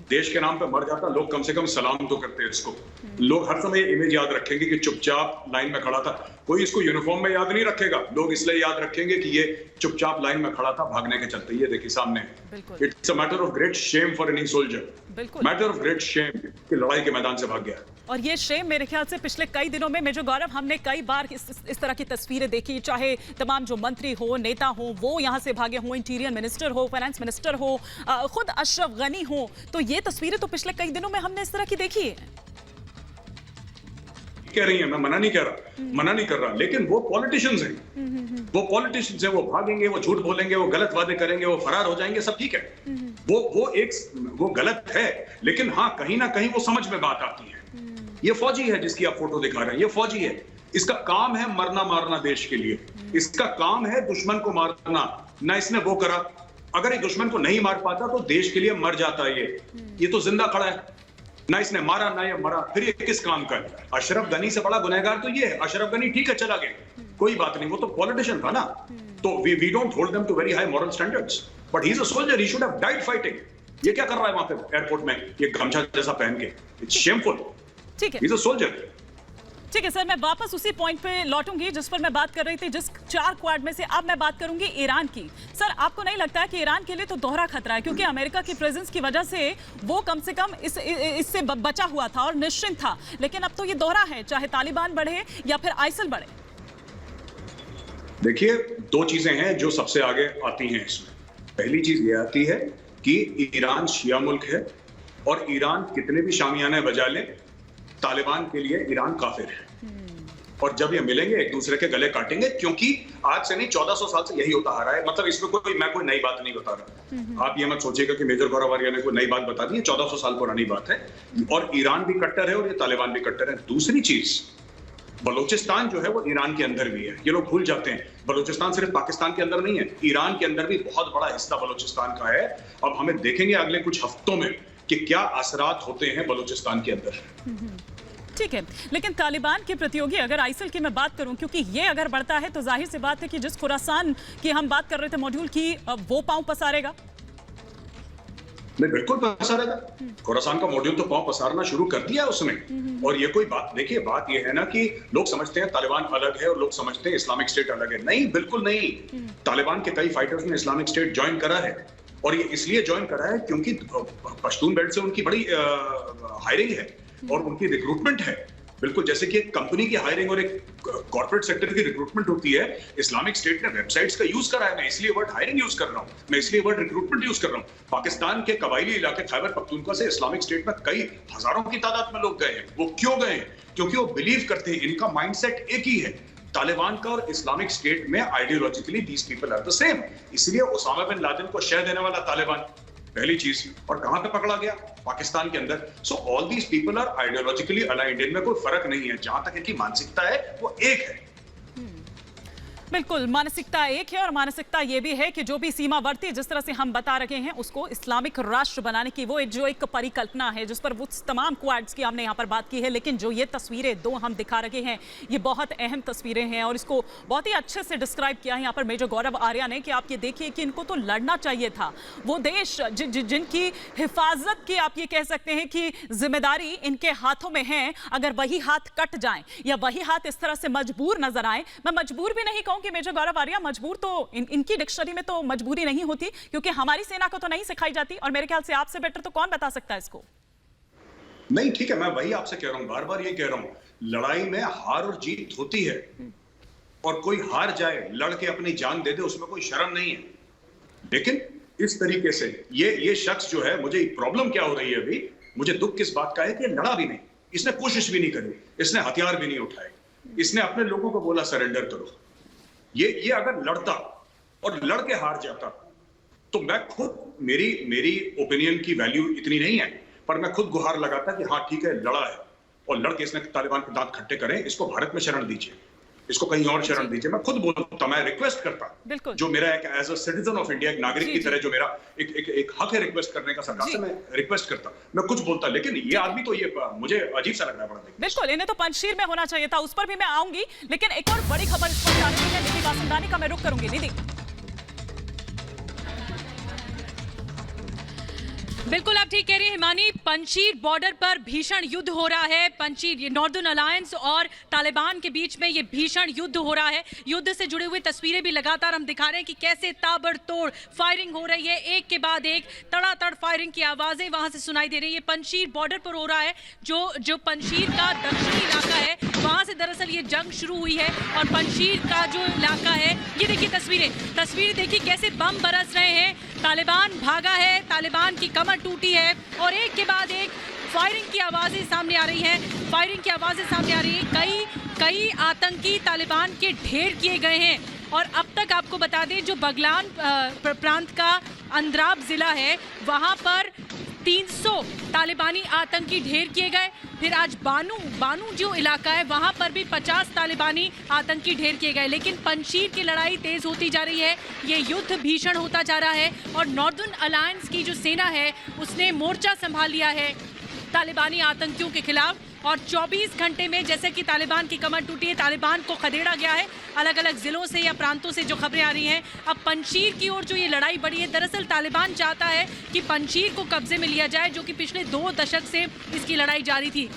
देश के नाम पे मर जाता, लोग कम से कम सलाम तो करते हैं इसको। लोग हर समय इमेज याद रखेंगे कि चुपचाप लाइन में खड़ा था। कोई इसको यूनिफॉर्म में याद नहीं रखेगा, लोग इसलिए याद रखेंगे कि ये चुपचाप लाइन में खड़ा था भागने के चलते। ये देखिए सामने, it's a matter of great shame for any soldier, matter of great shame कि लड़ाई के मैदान से भाग गया। और ये शेम मेरे ख्याल से पिछले कई दिनों में मेजर गौरव हमने कई बार इस तरह की तस्वीरें देखी, चाहे तमाम जो मंत्री हो, नेता हो, वो यहाँ से भागे हो, इंटीरियर मिनिस्टर हो, फाइनेंस मिनिस्टर हो, खुद अशरफ गनी हो, तो ये तस्वीरें तो पिछले कई दिनों में हमने इस तरह की देखी है। कह रही है, मैं मना नहीं कर रहा, लेकिन वो पॉलिटिशियंस हैं, वो भागेंगे, वो झूठ बोलेंगे, वो गलत वादे करेंगे, वो फरार हो जाएंगे, सब ठीक है। वो गलत है, लेकिन हाँ कहीं ना कहीं वो समझ में बात आती है। ये फौजी है जिसकी आप फोटो दिखा रहे हैं, ये फौजी है, इसका काम है मरना मारना देश के लिए, इसका काम है दुश्मन को मारना। ना इसने वो करा, अगर ये दुश्मन को नहीं मार पाता तो देश के लिए मर जाता ये तो जिंदा खड़ा है। ना इसने मारा ना ये मरा, फिर ये किस काम का है? अशरफ गनी से बड़ा गुनहगार तो ये है। अशरफ गनी ठीक है चला गया, कोई बात नहीं, वो तो पॉलिटिशियन था ना, तो we don't hold them to very high moral standards, but he is a soldier, he should have died fighting. ये क्या कर रहा है वहां पे एयरपोर्ट में, ये गमछा जैसा पहन के? It's shameful. ठीक है, ही इज अ सोल्जर। ठीक है सर, मैं वापस उसी पॉइंट पे लौटूंगी जिस पर मैं बात कर रही थी, जिस 4 क्वाड में से अब मैं बात करूंगी ईरान की। सर, आपको नहीं लगता है कि ईरान के लिए तो दोहरा खतरा है, क्योंकि अमेरिका की प्रेजेंस की वजह से वो कम से कम इससे बचा हुआ था और निश्चिंत था, लेकिन अब तो ये दोहरा है, चाहे तालिबान बढ़े या फिर आइसिल बढ़े। देखिए, 2 चीजें हैं जो सबसे आगे आती हैं इसमें। पहली चीज ये आती है कि ईरान शिया मुल्क है और ईरान कितने भी शामियाने बजा ले, तालिबान के लिए ईरान काफिर है, और जब ये मिलेंगे एक दूसरे के गले काटेंगे, क्योंकि आज से नहीं 1400 साल से यही होता आ रहा है। मतलब इसमें मैं कोई नई बात नहीं बता रहा, आप ये मत सोचिएगा कि मेजर गौरव आर्या ने कोई नई बात बता दी है, 1400 साल पुरानी बात है, और ईरान भी कट्टर है और ये तालिबान भी कट्टर है। दूसरी चीज, बलूचिस्तान जो है वो ईरान के अंदर भी है, ये लोग भूल जाते हैं। बलूचिस्तान सिर्फ पाकिस्तान के अंदर नहीं है, ईरान के अंदर भी बहुत बड़ा हिस्सा बलूचिस्तान का है। अब हमें देखेंगे अगले कुछ हफ्तों में कि क्या असरात होते हैं बलूचिस्तान के अंदर। ठीक है, लेकिन तालिबान के प्रतियोगी अगर आइसिल की मैं बात करूं, क्योंकि ये अगर बढ़ता है तो जाहिर सी बात है कि जिस खुरासान की हम बात कर रहे थे मॉड्यूल की, वो पांव पसारेगा। नहीं, बिल्कुल पसारेगा। खुरासान का मॉड्यूल तो पांव पसारना शुरू कर दिया उसने। और ये कोई बात, देखिए बात ये है ना कि लोग समझते हैं तालिबान अलग है और लोग समझते हैं इस्लामिक स्टेट अलग है। नहीं, बिल्कुल नहीं। तालिबान के कई फाइटर्स ने इस्लामिक स्टेट ज्वाइन करा है, और ये इसलिए ज्वाइन करा है क्योंकि पश्तून बेल्ट से उनकी बड़ी हायरिंग है और उनकी रिक्रूटमेंट है। बिल्कुल जैसे कि एक कंपनी की हायरिंग और एक कॉर्पोरेट सेक्टर की रिक्रूटमेंट होती है, इस्लामिक स्टेट ने वेबसाइट्स का यूज करा है। मैं इसलिए वर्ड हायरिंग यूज कर रहा हूं, मैं इसलिए वर्ड रिक्रूटमेंट यूज कर रहा हूं। पाकिस्तान के कबायली इलाके खैबर पख्तूनख्वा से इस्लामिक स्टेट में कई हजारों की तादाद में लोग गए हैं। वो क्यों गए हैं? क्योंकि वो बिलीव करते हैं, इनका माइंडसेट एक ही है। तालिबान का और इस्लामिक स्टेट में ideologically these people are the same. इसलिए ओसामा बिन लादेन को शह देने वाला तालिबान, पहली चीज। और कहां पे पकड़ा गया? पाकिस्तान के अंदर। So all these people are ideologically aligned, इनमें कोई फर्क नहीं है। जहां तक इनकी मानसिकता है वो एक है। बिल्कुल, मानसिकता एक है, और मानसिकता ये भी है कि जो भी सीमावर्ती जिस तरह से हम बता रहे हैं उसको इस्लामिक राष्ट्र बनाने की वो जो एक परिकल्पना है, जिस पर वो तमाम क्वाड्स की हमने यहाँ पर बात की है। लेकिन जो ये तस्वीरें 2 हम दिखा रहे हैं, ये बहुत अहम तस्वीरें हैं, और इसको बहुत ही अच्छे से डिस्क्राइब किया है यहाँ पर मेजर गौरव आर्या ने कि आप ये देखिए कि इनको तो लड़ना चाहिए था। वो देश जिनकी हिफाजत की आप ये कह सकते हैं कि जिम्मेदारी इनके हाथों में है, अगर वही हाथ कट जाए या वही हाथ इस तरह से मजबूर नजर आए, मैं मजबूर भी नहीं कहूँ कि मेजर गौरव आर्या, मजबूर तो इनकी डिक्शनरी में तो मजबूरी नहीं होती, क्योंकि हमारी सेना को तो नहीं सिखाई जाती, और मेरे ख्याल से आपसे बेटर तो कौन बता सकता है इसको। नहीं, ठीक है, मैं वही आपसे कह रहा हूं, बार बार ये कह रहा हूं, लड़ाई में हार और जीत होती है, और कोई हार जाए, लड़के अपनी जान दे दे, उसमें कोई शर्म नहीं है। लेकिन इस तरीके से ये शख्स जो है, मुझे प्रॉब्लम क्या हो रही है अभी, मुझे दुख किस बात का है कि लड़ा भी नहीं, इसने कोशिश भी नहीं करी, इसने हथियार भी नहीं उठाए, इसने अपने लोगों को बोला सरेंडर करो। ये अगर लड़ता और लड़के हार जाता तो मैं खुद, मेरी ओपिनियन की वैल्यू इतनी नहीं है, पर मैं खुद गुहार लगाता कि हाँ ठीक है, लड़ा है और लड़के इसने तालिबान के दांत खट्टे करें, इसको भारत में शरण दीजिए, इसको कहीं और शरण दीजिए। मैं खुद बोलता, मैं रिक्वेस्ट करता, जो मेरा एक as a citizen of India, एक नागरिक की तरह जो मेरा एक हक है रिक्वेस्ट करने का, सरकार से मैं रिक्वेस्ट करता, मैं कुछ बोलता। लेकिन ये आदमी तो ये मुझे अजीब सा लग रहा है बड़ा। बिल्कुल, इन्हें तो पंजशीर में होना चाहिए था, उस पर भी मैं आऊंगी, लेकिन एक और बड़ी खबर इस पर आ रही है। निधि वासंदानी का मैं रुख करूंगी। निधि, बिल्कुल आप ठीक कह रही हैं हिमानी, पंजशीर बॉर्डर पर भीषण युद्ध हो रहा है। पंजशीर, नॉर्दर्न अलायंस और तालिबान के बीच में ये भीषण युद्ध हो रहा है। युद्ध से जुड़े हुए तस्वीरें भी लगातार हम दिखा रहे हैं कि कैसे ताबड़तोड़ फायरिंग हो रही है, एक के बाद एक तड़ातड़ फायरिंग की आवाजें वहां से सुनाई दे रही है। पंजशीर बॉर्डर पर हो रहा है, जो पंजशीर का दक्षिणी इलाका है, वहां से दरअसल ये जंग शुरू हुई है। और पंजशीर का जो इलाका है, ये देखिए तस्वीरें देखिए कैसे बम बरस रहे हैं। तालिबान भागा है, तालिबान की कमर टूटी है और एक के बाद एक फायरिंग की आवाज़ें सामने आ रही हैं, फायरिंग की आवाज़ें सामने आ रही हैं। कई आतंकी तालिबान के ढेर किए गए हैं और अब तक आपको बता दें जो बगलान प्रांत का अंद्राब जिला है वहाँ पर 300 तालिबानी आतंकी ढेर किए गए। फिर आज बानू जो इलाका है वहाँ पर भी 50 तालिबानी आतंकी ढेर किए गए। लेकिन पंशीर की लड़ाई तेज होती जा रही है, ये युद्ध भीषण होता जा रहा है और नॉर्दर्न अलायंस की जो सेना है उसने मोर्चा संभाल लिया है तालिबानी आतंकियों के खिलाफ और 24 घंटे में जैसे कि तालिबान की कमर टूटी है, तालिबान को खदेड़ा गया है। अलग अलग जिलों से या प्रांतों से जो खबरें आ रही हैं, अब पंशीर की ओर जो ये लड़ाई बढ़ी है, दरअसल तालिबान चाहता है कि पंशीर को कब्जे में लिया जाए, जो कि पिछले 2 दशक से इसकी लड़ाई जारी थी।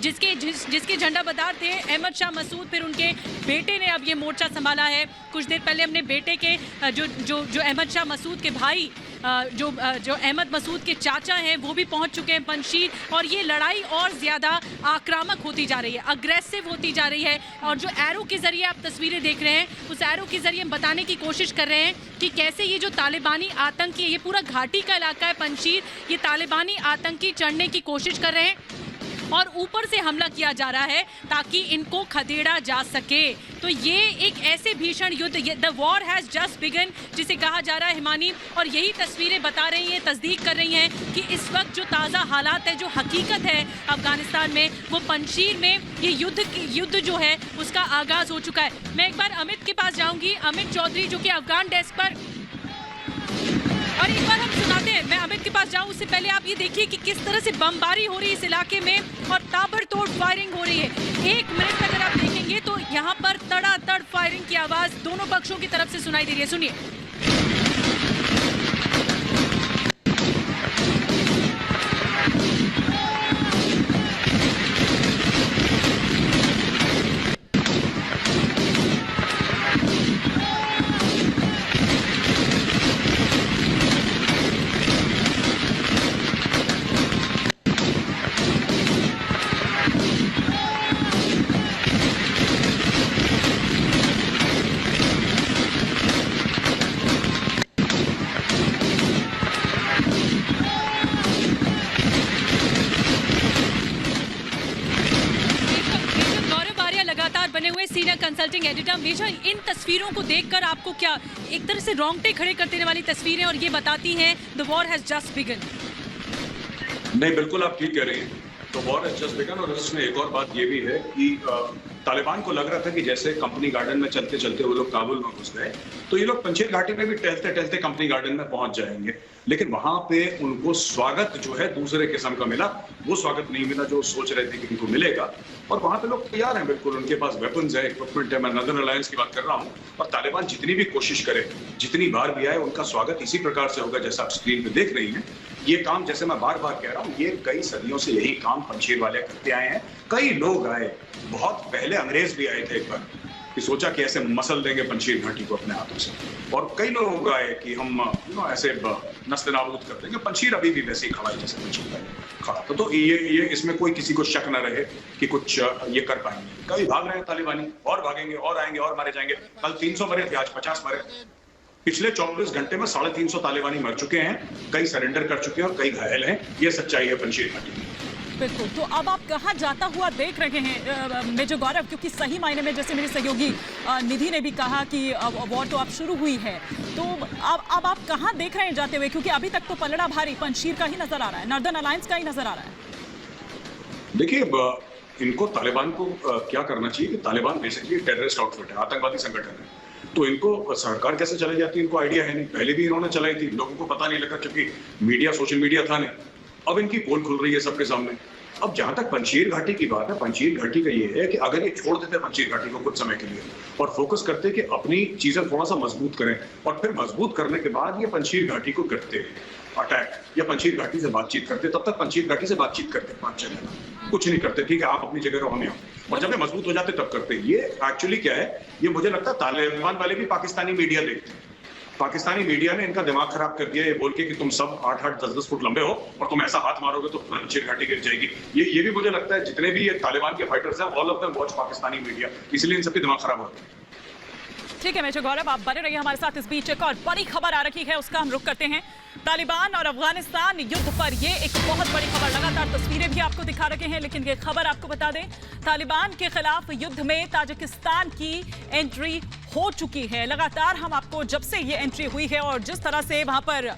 जिसके झंडा बदार थे अहमद शाह मसूद, फिर उनके बेटे ने अब ये मोर्चा संभाला है। कुछ देर पहले हमने बेटे के जो अहमद शाह मसूद के भाई जो अहमद मसूद के चाचा हैं वो भी पहुंच चुके हैं पंशीर और ये लड़ाई और ज़्यादा आक्रामक होती जा रही है, अग्रेसिव होती जा रही है। और जो एरो के ज़रिए आप तस्वीरें देख रहे हैं, उस एरो के ज़रिए हम बताने की कोशिश कर रहे हैं कि कैसे ये जो तालिबानी आतंकी, ये पूरा घाटी का इलाका है पंशीर, ये तालिबानी आतंकी चढ़ने की कोशिश कर रहे हैं और ऊपर से हमला किया जा रहा है ताकि इनको खदेड़ा जा सके। तो ये एक ऐसे भीषण युद्ध, the war has just begun जिसे कहा जा रहा है हिमानी, और यही तस्वीरें बता रही हैं, तस्दीक कर रही हैं कि इस वक्त जो ताज़ा हालात है, जो हकीकत है अफगानिस्तान में, वो पंशीर में ये युद्ध जो है उसका आगाज़ हो चुका है। मैं एक बार अमित के पास जाऊँगी, अमित चौधरी जो कि अफगान डेस्क पर, और एक बार हम सुनाते हैं। मैं अमित के पास जाऊं उससे पहले आप ये देखिए कि किस तरह से बमबारी हो रही है इस इलाके में और ताबड़तोड़ फायरिंग हो रही है। 1 मिनट अगर आप देखेंगे तो यहाँ पर तड़ातड़ फायरिंग की आवाज दोनों पक्षों की तरफ से सुनाई दे रही है। सुनिए। बने हुए सीनियर कंसल्टिंग एडिटर बेशा, इन तस्वीरों को देखकर आपको क्या एक तरह से रोंगटे खड़े कर देने वाली तस्वीरें और ये बताती हैं the war has just begun. नहीं, बिल्कुल आप ठीक कह रही हैं, तो वॉर हैज जस्ट बिगन। और इसमें एक और बात ये भी है कि तालिबान को लग रहा था कि जैसे कंपनी गार्डन में चलते चलते वो लोग काबुल में घुस गए तो ये लोग पंशीर घाटी में भी टहलते टहलते कंपनी गार्डन में पहुंच जाएंगे, लेकिन वहां पे उनको स्वागत जो है दूसरे किस्म का मिला। वो स्वागत नहीं मिला जो सोच रहे थे कि उनको मिलेगा। और वहां पे लोग तैयार हैं, बिल्कुल उनके पास वेपन्स है, इक्विपमेंट है। मैं नॉर्दर्न अलायंस की बात कर रहा हूँ। और तालिबान जितनी भी कोशिश करे, जितनी बार भी आए, उनका स्वागत इसी प्रकार से होगा जैसा आप स्क्रीन पे देख रही हैं। ये काम, जैसे मैं बार बार कह रहा हूँ, ये कई सदियों से यही काम पंशीर वाले करते आए हैं। कई लोग आए, बहुत पहले अंग्रेज भी आए थे एक बार, कि सोचा कि ऐसे मसल देंगे पंशीर घाटी को अपने हाथों से। और कई लोग आए कि हम ऐसे नस्ल नाबूद कर देंगे। पंशीर अभी भी वैसे ही खड़ा है जैसे पंशीर खड़ा था। तो ये इसमें कोई किसी को शक न रहे कि कुछ ये कर पाएंगे। कभी भाग रहे हैं तालिबानी, और भागेंगे और आएंगे और मारे जाएंगे। कल 300 मरे थे, आज 50 मरे। पिछले 24 घंटे में 350 तालिबानी मर चुके हैं, कई सरेंडर कर चुके हैं और कई घायल हैं। ये सच्चाई है पंशीर घाटी की। बिल्कुल। तो अब आप कहाँ जाता हुआ देख रहे हैं मेजर गौरव, क्योंकि सही मायने में जैसे मेरे सहयोगी निधि ने भी कहा कि वॉर तो अब शुरू हुई है, तो अब आप कहाँ देख रहे हैं जाते हुए, क्योंकि अभी तक तो पलड़ा भारी पंशीर का ही नजर आ रहा है, नॉर्दर्न अलायंस का ही नजर आ रहा है। देखिए, इनको तालिबान को क्या करना चाहिए कि तालिबान बेसिकली टेररिस्ट आउटफिट है, आतंकवादी संगठन है। तो इनको सरकार कैसे चलाई जाती है इनको आइडिया है नहीं। पहले भी इन्होंने चलाई थी, लोगों को पता नहीं लगा क्योंकि मीडिया, सोशल मीडिया था नहीं। अब इनकी पोल खुल रही है सबके सामने। अब जहां तक पंशीर घाटी की बात है, पंशीर घाटी का ये है कि अगर ये छोड़ देते पंशीर घाटी को कुछ समय के लिए और फोकस करते कि अपनी चीजें थोड़ा सा मजबूत करें, और फिर मजबूत करने के बाद ये पंशीर घाटी को करते अटैक या पंशीर घाटी से बातचीत करते, तब तक पंशीर घाटी से बातचीत करते 5-6 दिन कुछ नहीं करते। ठीक है, आप अपनी जगह रहो, हम यहाँ। और जब ये मजबूत हो जाते तब करते। ये एक्चुअली क्या है, ये मुझे लगता है तालिबान वाले भी पाकिस्तानी मीडिया देखते हैं। पाकिस्तानी मीडिया ने इनका दिमाग खराब कर दिया ये बोल के कि तुम सब 8-8, 10-10 फुट लंबे हो और तुम ऐसा हाथ मारोगे तो पंशीर घाटी गिर जाएगी। ये भी मुझे लगता है जितने भी ये तालिबान के फाइटर्स हैं, all of them watch Pakistani media, इसलिए इन सबके दिमाग खराब होते हैं। ठीक है मेजर गौरव, आप बने रहिए हमारे साथ। इस बीच एक और बड़ी खबर आ रही है, उसका हम रुख करते हैं। तालिबान और अफगानिस्तान युद्ध पर ये एक बहुत बड़ी खबर, लगातार तस्वीरें भी आपको दिखा रहे हैं, लेकिन ये खबर आपको बता दें, तालिबान के खिलाफ युद्ध में ताजिकिस्तान की एंट्री हो चुकी है। लगातार हम आपको जब से ये एंट्री हुई है और जिस तरह से वहां पर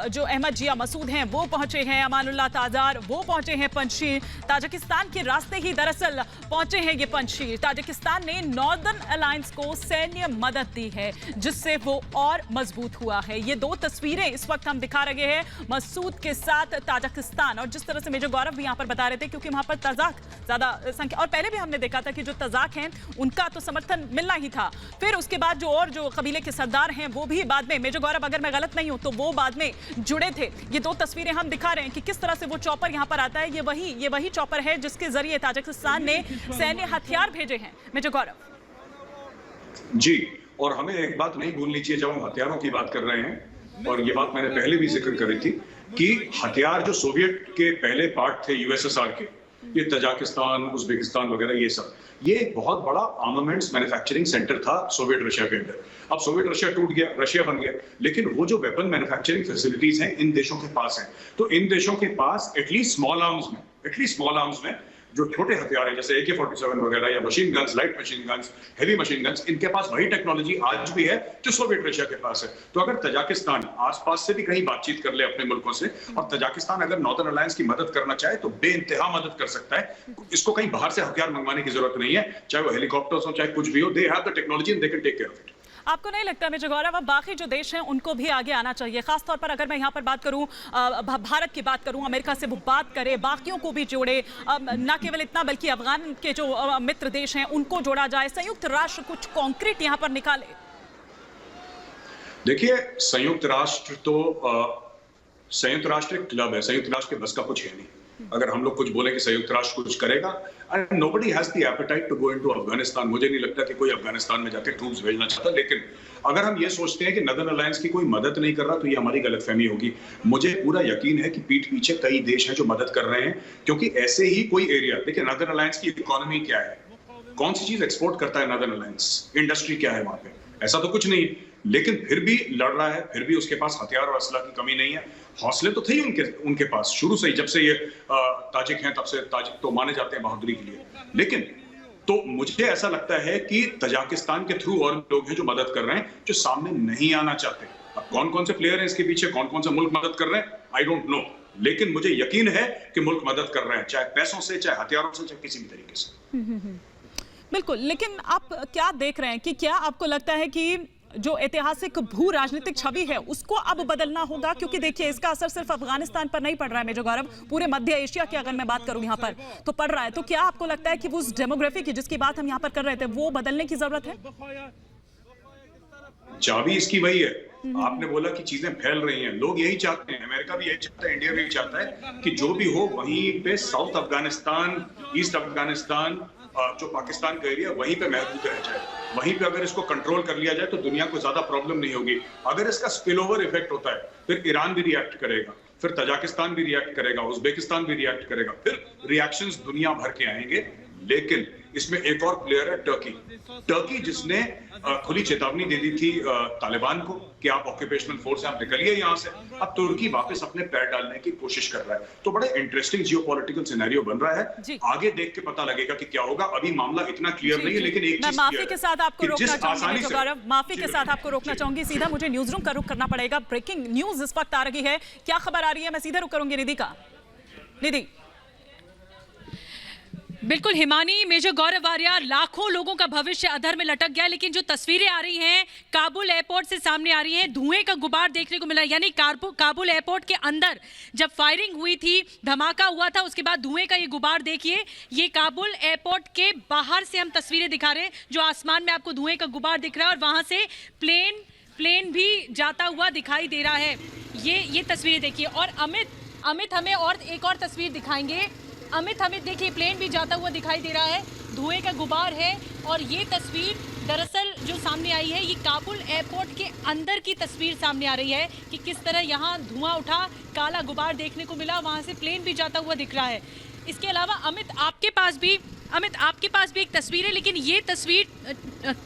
जो अहमद जिया मसूद हैं वो पहुंचे हैं, अमानुल्लाह ताजार वो पहुंचे हैं पंजशीर, ताजिकिस्तान के रास्ते ही दरअसल पहुंचे हैं ये पंजशीर। ताजिकिस्तान ने नॉर्दर्न अलायंस को सैन्य मदद दी है जिससे वो और मजबूत हुआ है। ये दो तस्वीरें इस वक्त हम दिखा रहे हैं मसूद के साथ ताजिकिस्तान, और जिस तरह से मेजर गौरव भी यहाँ पर बता रहे थे, क्योंकि वहां पर तजाक ज्यादा संख्या, और पहले भी हमने देखा था कि जो तजाक हैं उनका तो समर्थन मिलना ही था। फिर उसके बाद जो कबीले के सरदार हैं वो भी बाद में, मेजर गौरव अगर मैं गलत नहीं हूं तो वो बाद में जुड़े थे। ये दो तस्वीरें हम दिखा रहे हैं कि किस तरह से वो चॉपर यहां पर आता है। ये वही चॉपर है जिसके जरिए ताजिकिस्तान ने सैन्य हथियार भेजे हैं। मेजर गौरव जी, और हमें एक बात नहीं भूलनी चाहिए जब हम हथियारों की बात कर रहे हैं, और ये बात मैंने पहले भी जिक्र करी थी कि हथियार जो सोवियत के पहले पार्ट थे यूएसएसआर के, ये तजाकिस्तान, उज्बेकिस्तान वगैरह, ये एक बहुत बड़ा आर्मामेंट्स मैन्युफैक्चरिंग सेंटर था सोवियत रशिया के अंदर। अब सोवियत रशिया टूट गया, रशिया बन गया, लेकिन वो जो वेपन मैन्युफैक्चरिंग फैसिलिटीज हैं इन देशों के पास हैं। तो इन देशों के पास एटलीस्ट स्मॉल आर्म्स में जो छोटे हथियार हैं जैसे AK-47 वगैरह या machine guns, light machine guns, heavy machine guns, इनके पास वही टेक्नोलॉजी आज भी है जो सोवियत रशिया के पास है। तो अगर तजाकिस्तान आसपास से भी कहीं बातचीत कर ले अपने मुल्कों से, और तजाकिस्तान अगर नॉर्दर्न अलायंस की मदद करना चाहे तो बेइंतहा मदद कर सकता है। इसको कहीं बाहर से हथियार मंगवाने की जरूरत नहीं है, चाहे वो हेलीकॉप्टर्स हो, चाहे कुछ भी हो, they have the technology and they can take care of it. आपको नहीं लगता मेजर गौरव अब बाकी जो देश हैं उनको भी आगे आना चाहिए? खासतौर पर अगर मैं यहाँ पर बात करूँ, भारत की बात करूँ, अमेरिका से वो बात करे, बाकियों को भी जोड़े, न केवल इतना बल्कि अफगान के जो मित्र देश हैं उनको जोड़ा जाए, संयुक्त राष्ट्र कुछ कॉन्क्रीट यहाँ पर निकाले। देखिए, संयुक्त राष्ट्र एक क्लब है, संयुक्त राष्ट्र के बस का कुछ है नहीं। अगर हम लोग कुछ बोले कि संयुक्त राष्ट्र कुछ करेगा, and nobody has the appetite to go into Afghanistan. मुझे नहीं लगता कि कोई अफगानिस्तान में जाके ट्रूप्स भेजना चाहता, लेकिन अगर हम ये सोचते हैं कि नदर्न अलायंस की कोई मदद नहीं कर रहा तो ये हमारी गलतफहमी होगी। मुझे पूरा यकीन है कि पीठ पीछे कई देश हैं जो मदद कर रहे हैं, क्योंकि ऐसे ही कोई एरिया, देखिए नदर्न अलायंस की इकोनॉमी क्या है, कौन सी चीज एक्सपोर्ट करता है नदर्न अलायंस, इंडस्ट्री क्या है वहां पे, ऐसा तो कुछ नहीं, लेकिन फिर भी लड़ रहा है, फिर भी उसके पास हथियार और असला की कमी नहीं है। हौसले तो थे ही उनके पास शुरू से ही, जब से ये ताजिक हैं तब से ताजिक तो माने जाते हैं बहादुरी के लिए। लेकिन तो मुझे ऐसा लगता है कि तजाकिस्तान के थ्रू और लोग हैं जो मदद कर रहे हैं, जो सामने नहीं आना चाहते। अब कौन कौन से प्लेयर हैं इसके पीछे, कौन कौन से मुल्क मदद कर रहे हैं, आई डोंट नो, लेकिन मुझे यकीन है कि मुल्क मदद कर रहे हैं, चाहे पैसों से, चाहे हथियारों से, चाहे किसी भी तरीके से। बिल्कुल, लेकिन आप क्या देख रहे हैं कि क्या आपको लगता है कि जो ऐतिहासिक भू राजनीतिक छवि है उसको अब बदलना होगा? क्योंकि देखिए इसका असर सिर्फ अफगानिस्तान पर नहीं पड़ रहा है मेजर गौरव, पूरे मध्य एशिया की अगर मैं बात करूं यहाँ पर तो पड़ रहा है। तो क्या आपको लगता है कि उस डेमोग्राफी की जिसकी बात हम यहाँ पर कर रहे थे वो बदलने की जरूरत है? चाबी इसकी वही है, आपने बोला कि चीजें फैल रही हैं, लोग यही चाहते हैं, अमेरिका भी यही चाहता है, इंडिया भी यही चाहता है कि जो भी हो वहीं पे साउथ अफगानिस्तान, ईस्ट अफगानिस्तान, जो पाकिस्तान का एरिया, वहीं पे महफूज रह जाए। वहीं पे अगर इसको कंट्रोल कर लिया जाए तो दुनिया को ज्यादा प्रॉब्लम नहीं होगी। अगर इसका स्पिल ओवर इफेक्ट होता है फिर ईरान भी रिएक्ट करेगा, फिर तजाकिस्तान भी रिएक्ट करेगा, उज्बेकिस्तान भी रिएक्ट करेगा, फिर रिएक्शंस दुनिया भर के आएंगे। लेकिन इसमें एक और प्लेयर है टर्की, जिसने खुली चेतावनी दे दी थी तालिबान को कि आप ऑक्यूपेशनल फोर्स आप निकलिए यहाँ से। अब तुर्की वापस अपने पैर डालने की कोशिश कर रहा है, तो बड़े इंटरेस्टिंग जियोपॉलिटिकल सिनेरियो बन रहा है। आगे देख के पता लगेगा कि क्या होगा, अभी मामला इतना क्लियर नहीं है, लेकिन एक चीज माफी के साथ आपको रोकना चाहूंगी गौरव, माफी के साथ आपको रोकना चाहूंगी, सीधा मुझे न्यूज रूम का रुख करना पड़ेगा। ब्रेकिंग न्यूज इस वक्त आ रही है, क्या खबर आ रही है, मैं सीधा रुख करूंगी निधि का। निधि। बिल्कुल हिमानी, मेजर गौरव आर्या, लाखों लोगों का भविष्य अधर में लटक गया, लेकिन जो तस्वीरें आ रही हैं काबुल एयरपोर्ट से सामने आ रही हैं, धुएं का गुबार देखने को मिला। यानी काबुल एयरपोर्ट के अंदर जब फायरिंग हुई थी, धमाका हुआ था, उसके बाद धुएं का ये गुबार देखिए। ये काबुल एयरपोर्ट के बाहर से हम तस्वीरें दिखा रहे हैं, जो आसमान में आपको धुएं का गुबार दिख रहा है और वहां से प्लेन भी जाता हुआ दिखाई दे रहा है। ये तस्वीरें देखिए। और अमित हमें और एक और तस्वीर दिखाएंगे। अमित देखिए, प्लेन भी जाता हुआ दिखाई दे रहा है, धुएं का गुबार है। और ये तस्वीर दरअसल जो सामने आई है, ये काबुल एयरपोर्ट के अंदर की तस्वीर सामने आ रही है कि किस तरह यहाँ धुआं उठा, काला गुबार देखने को मिला, वहाँ से प्लेन भी जाता हुआ दिख रहा है। इसके अलावा अमित, आपके पास भी अमित, आपके पास भी एक तस्वीर है, लेकिन ये तस्वीर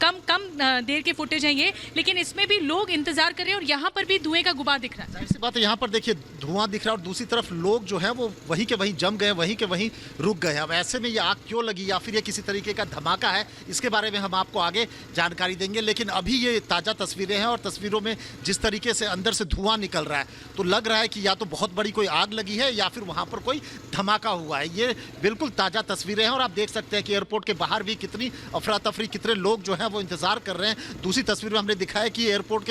कम देर के फुटेज है ये, लेकिन इसमें भी लोग इंतजार कर रहे हैं और यहाँ पर भी धुएं का गुबार दिख रहा है। जाहिर सी बात है, यहाँ पर देखिए धुआं दिख रहा है और दूसरी तरफ लोग जो है वो वहीं के वहीं जम गए, वहीं के वहीं रुक गए। अब ऐसे में ये आग क्यों लगी या फिर ये किसी तरीके का धमाका है, इसके बारे में हम आपको आगे जानकारी देंगे। लेकिन अभी ये ताज़ा तस्वीरें हैं और तस्वीरों में जिस तरीके से अंदर से धुआं निकल रहा है तो लग रहा है कि या तो बहुत बड़ी कोई आग लगी है या फिर वहाँ पर कोई धमाका हुआ है। ये बिल्कुल ताज़ा तस्वीरें हैं और आप देख सकते हैं कि एयरपोर्ट के बाहर भी कितनी अफरा तफरी, कितने लोग जो हैं वो इंतजार कर रहे हैं। दूसरी तस्वीर में हमने दिखाया कि एयरपोर्ट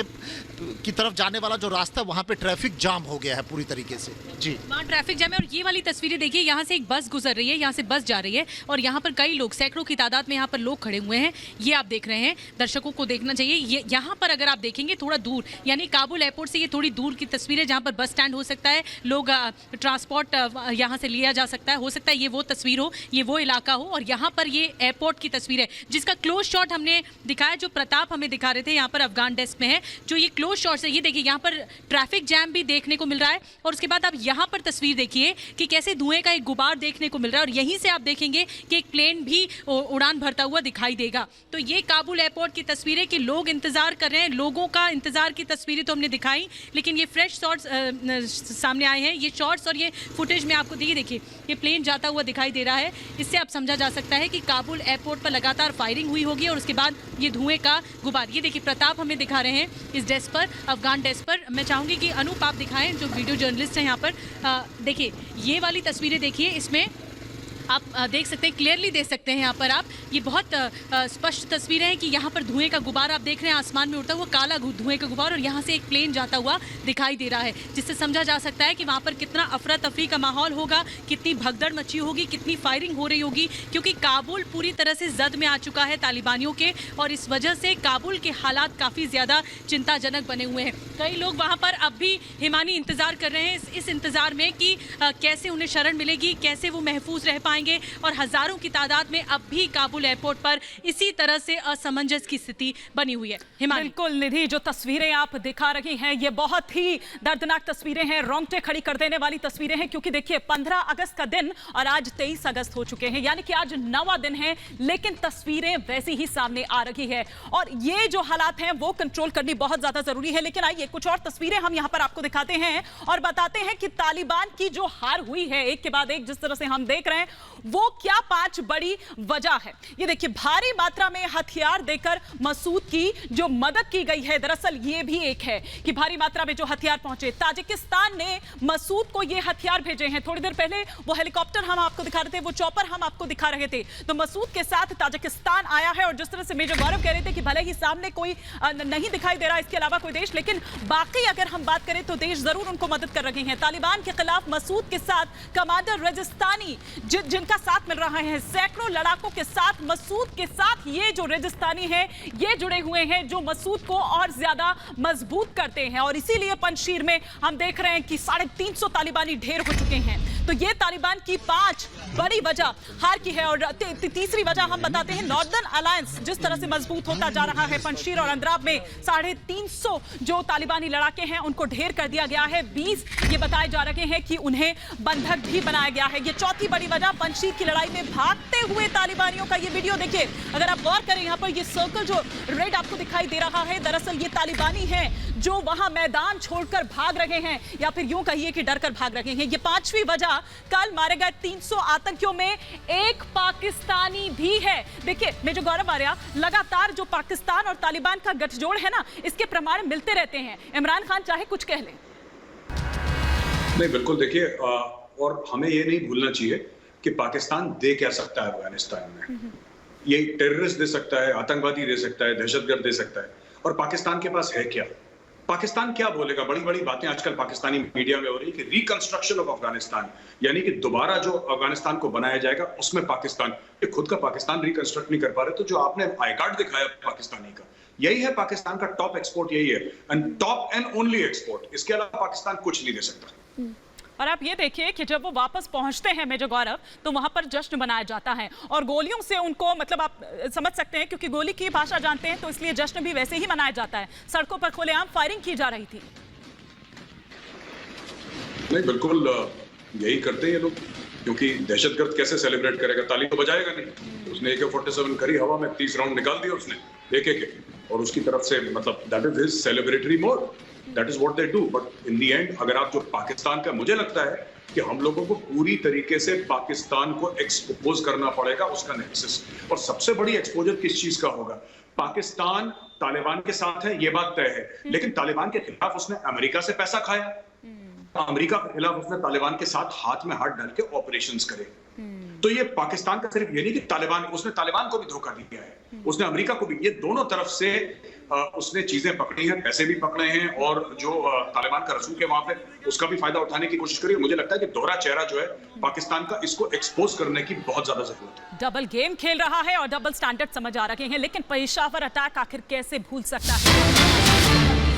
की तरफ जाने वाला जो रास्ता है वहाँ पे ट्रैफिक जाम हो गया है पूरी तरीके से। जी, वहाँ ट्रैफिक जाम है और ये वाली तस्वीरें देखिए, यहाँ से एक बस गुजर रही है, यहाँ से बस जा रही है और यहाँ पर कई लोग, सैकड़ों की तादाद में यहाँ पर लोग खड़े हुए हैं। ये आप देख रहे हैं, दर्शकों को देखना चाहिए। ये यहाँ पर अगर आप देखेंगे थोड़ा दूर, यानी काबुल एयरपोर्ट से ये थोड़ी दूर की तस्वीर है जहाँ पर बस स्टैंड हो सकता है, लोग ट्रांसपोर्ट यहाँ से लिया जा सकता है। हो सकता है ये वो तस्वीर हो, ये वो इलाका हो। और यहाँ पर ये एयरपोर्ट की तस्वीर है जिसका क्लोज शॉट हमने दिखाया, जो प्रताप हमें दिखा रहे थे यहाँ पर अफगान डेस्क में है, जो ये क्लोज शॉट है। ये देखिए यहाँ पर ट्रैफिक जैम भी देखने को मिल रहा है और उसके बाद आप यहाँ पर तस्वीर देखिए कि कैसे धुएं का एक गुबार देखने को मिल रहा है और यहीं से आप देखेंगे कि एक प्लेन भी उड़ान भरता हुआ दिखाई देगा। तो ये काबुल एयरपोर्ट की तस्वीर है कि लोग इंतजार कर रहे हैं, लोगों का इंतजार की तस्वीरें तो हमने दिखाई, लेकिन ये फ्रेश शॉट्स सामने आए हैं। ये शॉट्स और ये फुटेज में आपको देखिए ये प्लेन जाता हुआ दिखाई दे रहा है। इससे आप समझा जा सकता है कि काबुल एयरपोर्ट पर लगातार फायरिंग हुई होगी और उसके बाद ये धुएं का गुबार। ये देखिए प्रताप हमें दिखा रहे हैं इस डेस्क पर, अफगान डेस्क पर। मैं चाहूंगी कि अनूप आप दिखाएं, जो वीडियो जर्नलिस्ट हैं यहाँ पर। देखिए ये वाली तस्वीरें देखिए, इसमें आप देख सकते हैं, क्लियरली देख सकते हैं यहाँ पर आप, ये बहुत स्पष्ट तस्वीरें हैं कि यहाँ पर धुएं का गुबार आप देख रहे हैं, आसमान में उड़ता हुआ काला धुएं का गुबार और यहाँ से एक प्लेन जाता हुआ दिखाई दे रहा है, जिससे समझा जा सकता है कि वहाँ पर कितना अफरा तफरी का माहौल होगा, कितनी भगदड़ मची होगी, कितनी फायरिंग हो रही होगी, क्योंकि काबुल पूरी तरह से जद में आ चुका है तालिबानियों के और इस वजह से काबुल के हालात काफ़ी ज़्यादा चिंताजनक बने हुए हैं। कई लोग वहाँ पर अब भी हिमानी इंतज़ार कर रहे हैं, इस इंतज़ार में कि कैसे उन्हें शरण मिलेगी, कैसे वो महफूज रह पाएंगे। और हजारों की तादाद में अब भी काबुल एयरपोर्ट पर इसी तरह से असमंजस की स्थिति बनी हुई है। बिल्कुल निधि, जो तस्वीरें आप दिखा रही हैं ये बहुत ही दर्दनाक तस्वीरें हैं, रोंगटे खड़ी कर देने वाली तस्वीरें हैं, क्योंकि देखिए 15 अगस्त का दिन और आज 23 अगस्त हो चुके हैं, यानी कि आज 9वां दिन है, लेकिन तस्वीरें वैसी ही सामने आ रही है और ये जो हालात हैं वो कंट्रोल करनी बहुत ज्यादा जरूरी है। लेकिन आइए कुछ और तस्वीरें हम यहाँ पर आपको दिखाते हैं और बताते हैं कि तालिबान की जो हार हुई है एक के बाद एक, जिस तरह से हम देख रहे हैं, वो क्या 5 बड़ी वजह है। ये देखिए, भारी मात्रा में हथियार देकर मसूद की जो मदद की गई है, दरअसल ये भी एक है कि भारी मात्रा में जो हथियार पहुंचे, ताजिकिस्तान ने मसूद को ये हथियार भेजे हैं। थोड़ी देर पहले वो हेलीकॉप्टर हम आपको दिखा रहे थे, वो चॉपर हम आपको दिखा रहे थे, तो मसूद के साथ ताजिकिस्तान आया है। और जिस तरह से मेजर गौरव कह रहे थे कि भले ही सामने कोई नहीं दिखाई दे रहा इसके अलावा कोई देश, लेकिन बाकी अगर हम बात करें तो देश जरूर उनको मदद कर रहे हैं। तालिबान के खिलाफ मसूद के साथ कमांडर रेजिस्तानी जिनका साथ मिल रहा है, सैकड़ों लड़ाकों के साथ मसूद के साथ ये जो रेजिस्तानी है ये जुड़े हुए हैं, जो मसूद को और ज्यादा मजबूत करते हैं। और इसीलिए पंजशीर में हम देख रहे हैं कि 350 तालिबानी ढेर हो चुके हैं। तो ये तालिबान की 5 बड़ी वजह हार की है। और तीसरी वजह हम बताते हैं, नॉर्दर्न अलायंस जिस तरह से मजबूत होता जा रहा है, पंजशीर और अंद्राब में 350 जो तालिबानी लड़ाके हैं उनको ढेर कर दिया गया है। 20 ये बताए जा रहे हैं कि उन्हें बंधक भी बनाया गया है। ये चौथी बड़ी वजह, पंजशीर की लड़ाई में भागते हुए तालिबानियों का ये वीडियो देखिए, अगर आप गौर करें यहाँ पर ये सर्कल जो रेड आपको दिखाई दे रहा है, दरअसल ये तालिबानी हैं जो वहां मैदान छोड़कर भाग रहे हैं, या फिर यूं कहिए कि डरकर भाग रहे हैं। ये 5वीं वजह, कल मारे गए 300 आतंकियों में एक पाकिस्तानी भी है। देखिए मेजर गौरव आर्या, लगातार जो पाकिस्तान और तालिबान का गठजोड़ है ना, इसके प्रमाण मिलते रहते हैं। इमरान खान चाहे कुछ कह लें। नहीं, बिल्कुल देखिए, और हमें ये नहीं भूलना चाहिए कि पाकिस्तान दे क्या सकता है अफगानिस्तान में। ये टेररिस्ट दे सकता है, आतंकवादी दे सकता है, दहशतगर्द दे सकता है, और पाकिस्तान के पास है क्या? पाकिस्तान क्या बोलेगा? बड़ी बड़ी बातें आजकल पाकिस्तानी मीडिया में हो रही है कि रिकंस्ट्रक्शन ऑफ अफगानिस्तान, यानी कि दोबारा जो अफगानिस्तान को बनाया जाएगा उसमें पाकिस्तान, ये खुद का पाकिस्तान रिकंस्ट्रक्ट नहीं कर पा रहे। तो जो आपने आई कार्ड दिखाया पाकिस्तानी का, यही है पाकिस्तान का टॉप एक्सपोर्ट, यही है, and top and only export. इसके अलावा पाकिस्तान कुछ नहीं दे सकता। और आप ये देखिए कि जब वो वापस पहुंचते हैं मेजर गौरव, तो वहां पर जश्न मनाया जाता है और गोलियों से उनको, मतलब आप समझ सकते हैं क्योंकि गोली की भाषा जानते हैं, तो इसलिए जश्न भी वैसे ही मनाया जाता है। सड़कों पर खुलेआम फायरिंग की जा रही थी। नहीं, बिल्कुल यही करते हैं ये लोग। क्योंकि दहशतगर्द कैसे सेलिब्रेट करेगा, ताली तो बजाएगा नहीं। उसने AK-47 करी हवा में, 30 राउंड निकाल दिया उसने एक और उसकी तरफ से, मतलब that is his celebratory mode, that is what they do. But in the end अगर आप जो पाकिस्तान का, मुझे लगता है कि हम लोगों को पूरी तरीके से पाकिस्तान को एक्सपोज करना पड़ेगा, उसका नेक्सस। और सबसे बड़ी एक्सपोजर किस चीज का होगा? पाकिस्तान तालिबान के साथ है, ये बात तय है, लेकिन तालिबान के खिलाफ उसने अमेरिका से पैसा खाया, अमेरिका के खिलाफ उसने तालिबान के साथ हाथ में हाथ डाल के ऑपरेशंस करे। तो ये पाकिस्तान का सिर्फ ये नहीं कि तालिबान, उसने तालिबान को भी धोखा दिया है, उसने अमेरिका को भी, ये दोनों तरफ से उसने चीजें पकड़ी हैं, पैसे भी पकड़े हैं, और जो तालिबान का रसूख है वहां पे उसका भी फायदा उठाने की कोशिश करी। मुझे लगता है कि दोहरा चेहरा जो है पाकिस्तान का, इसको एक्सपोज करने की बहुत ज्यादा जरूरत है। डबल गेम खेल रहा है और डबल स्टैंडर्ड समझ आ रहे हैं, लेकिन पेशावर अटैक आखिर कैसे भूल सकता है?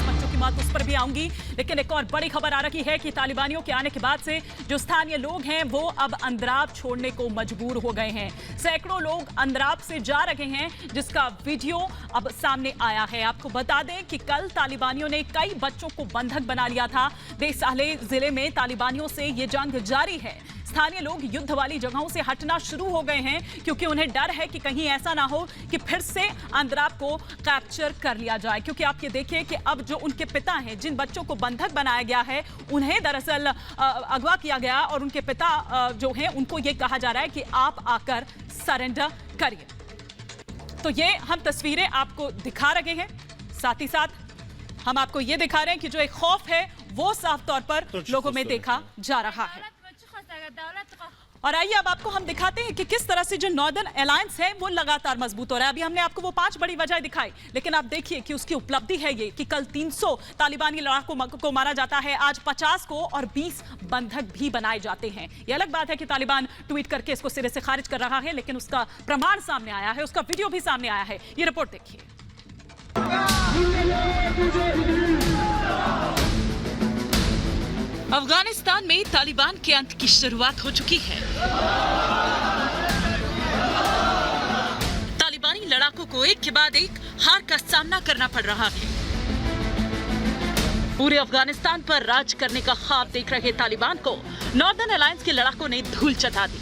बच्चों की बात उस पर भी आऊंगी, लेकिन एक और बड़ी खबर आ रही है कि तालिबानियों के आने के बाद से जो स्थानीय लोग हैं वो अब अंद्राब छोड़ने को मजबूर हो गए हैं। सैकड़ों लोग अंद्राब से जा रहे हैं, जिसका वीडियो अब सामने आया है। आपको बता दें कि कल तालिबानियों ने कई बच्चों को बंधक बना लिया था। देसाले जिले में तालिबानियों से ये जंग जारी है। स्थानीय लोग युद्ध वाली जगहों से हटना शुरू हो गए हैं, क्योंकि उन्हें डर है कि कहीं ऐसा ना हो कि फिर से अंद्राब को कैप्चर कर लिया जाए। क्योंकि आप ये देखिए कि अब जो उनके पिता हैं, जिन बच्चों को बंधक बनाया गया है, उन्हें दरअसल अगवा किया गया और उनके पिता जो हैं उनको ये कहा जा रहा है कि आप आकर सरेंडर करिए। तो ये हम तस्वीरें आपको दिखा रहे हैं, साथ ही साथ हम आपको ये दिखा रहे हैं कि जो एक खौफ है वो साफ तौर पर लोगों में देखा जा रहा है। और आइए अब आपको हम दिखाते हैं कि किस तरह से जो नॉर्दर्न अलायंस है वो लगातार मजबूत हो रहा है। अभी हमने आपको वो 5 बड़ी वजह दिखाई, लेकिन आप देखिए कि उसकी उपलब्धि है ये कि कल 300 तालिबानी लड़ाकों को मारा जाता है, आज 50 को और 20 बंधक भी बनाए जाते हैं। ये अलग बात है कि तालिबान ट्वीट करके इसको सिरे से खारिज कर रहा है, लेकिन उसका प्रमाण सामने आया है, उसका वीडियो भी सामने आया है। ये रिपोर्ट देखिए। अफगानिस्तान में तालिबान के अंत की शुरुआत हो चुकी है। तालिबानी लड़ाकों को एक के बाद एक हार का सामना करना पड़ रहा है। पूरे अफगानिस्तान पर राज करने का ख्वाब देख रहे तालिबान को नॉर्दर्न अलायंस के लड़ाकों ने धूल चटा दी,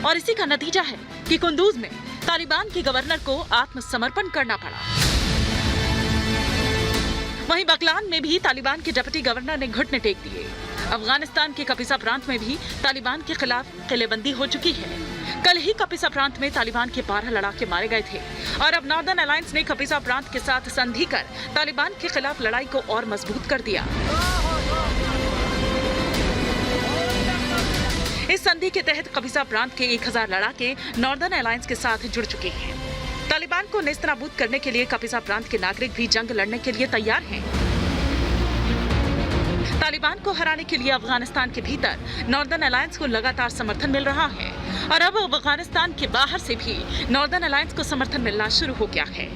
और इसी का नतीजा है कि कुंदूज में तालिबान के गवर्नर को आत्मसमर्पण करना पड़ा। वहीं बकलान में भी तालिबान के डिप्टी गवर्नर ने घुटने टेक दिए। अफगानिस्तान के कपिसा प्रांत में भी तालिबान के खिलाफ किलेबंदी हो चुकी है। कल ही कपिसा प्रांत में तालिबान के 12 लड़ाके मारे गए थे, और अब नॉर्दर्न अलायंस ने कपिसा प्रांत के साथ संधि कर तालिबान के खिलाफ लड़ाई को और मजबूत कर दिया। इस संधि के तहत कपिसा प्रांत के 1000 लड़ाके नॉर्दर्न अलायंस के साथ जुड़ चुके हैं। तालिबान को नेस्तनाबूद करने के लिए कपिसा प्रांत के नागरिक भी जंग लड़ने के लिए तैयार हैं। तालिबान को हराने के लिए अफगानिस्तान के भीतर नॉर्दर्न अलायंस को लगातार समर्थन मिल रहा है, और अब अफगानिस्तान के बाहर से भी नॉर्दर्न अलायंस को समर्थन मिलना शुरू हो गया है।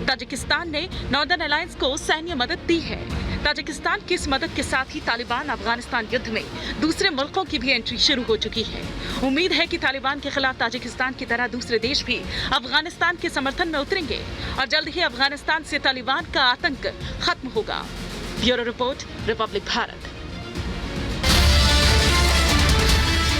ताजिकिस्तान ने नॉर्दर्न अलायंस को सैन्य मदद दी है। ताजिकिस्तान की इस मदद के साथ ही तालिबान अफगानिस्तान युद्ध में दूसरे मुल्कों की भी एंट्री शुरू हो चुकी है। उम्मीद है कि तालिबान के खिलाफ ताजिकिस्तान की तरह दूसरे देश भी अफगानिस्तान के समर्थन में उतरेंगे, और जल्द ही अफगानिस्तान से तालिबान का आतंक खत्म होगा। Bureau report, Republic Bharat.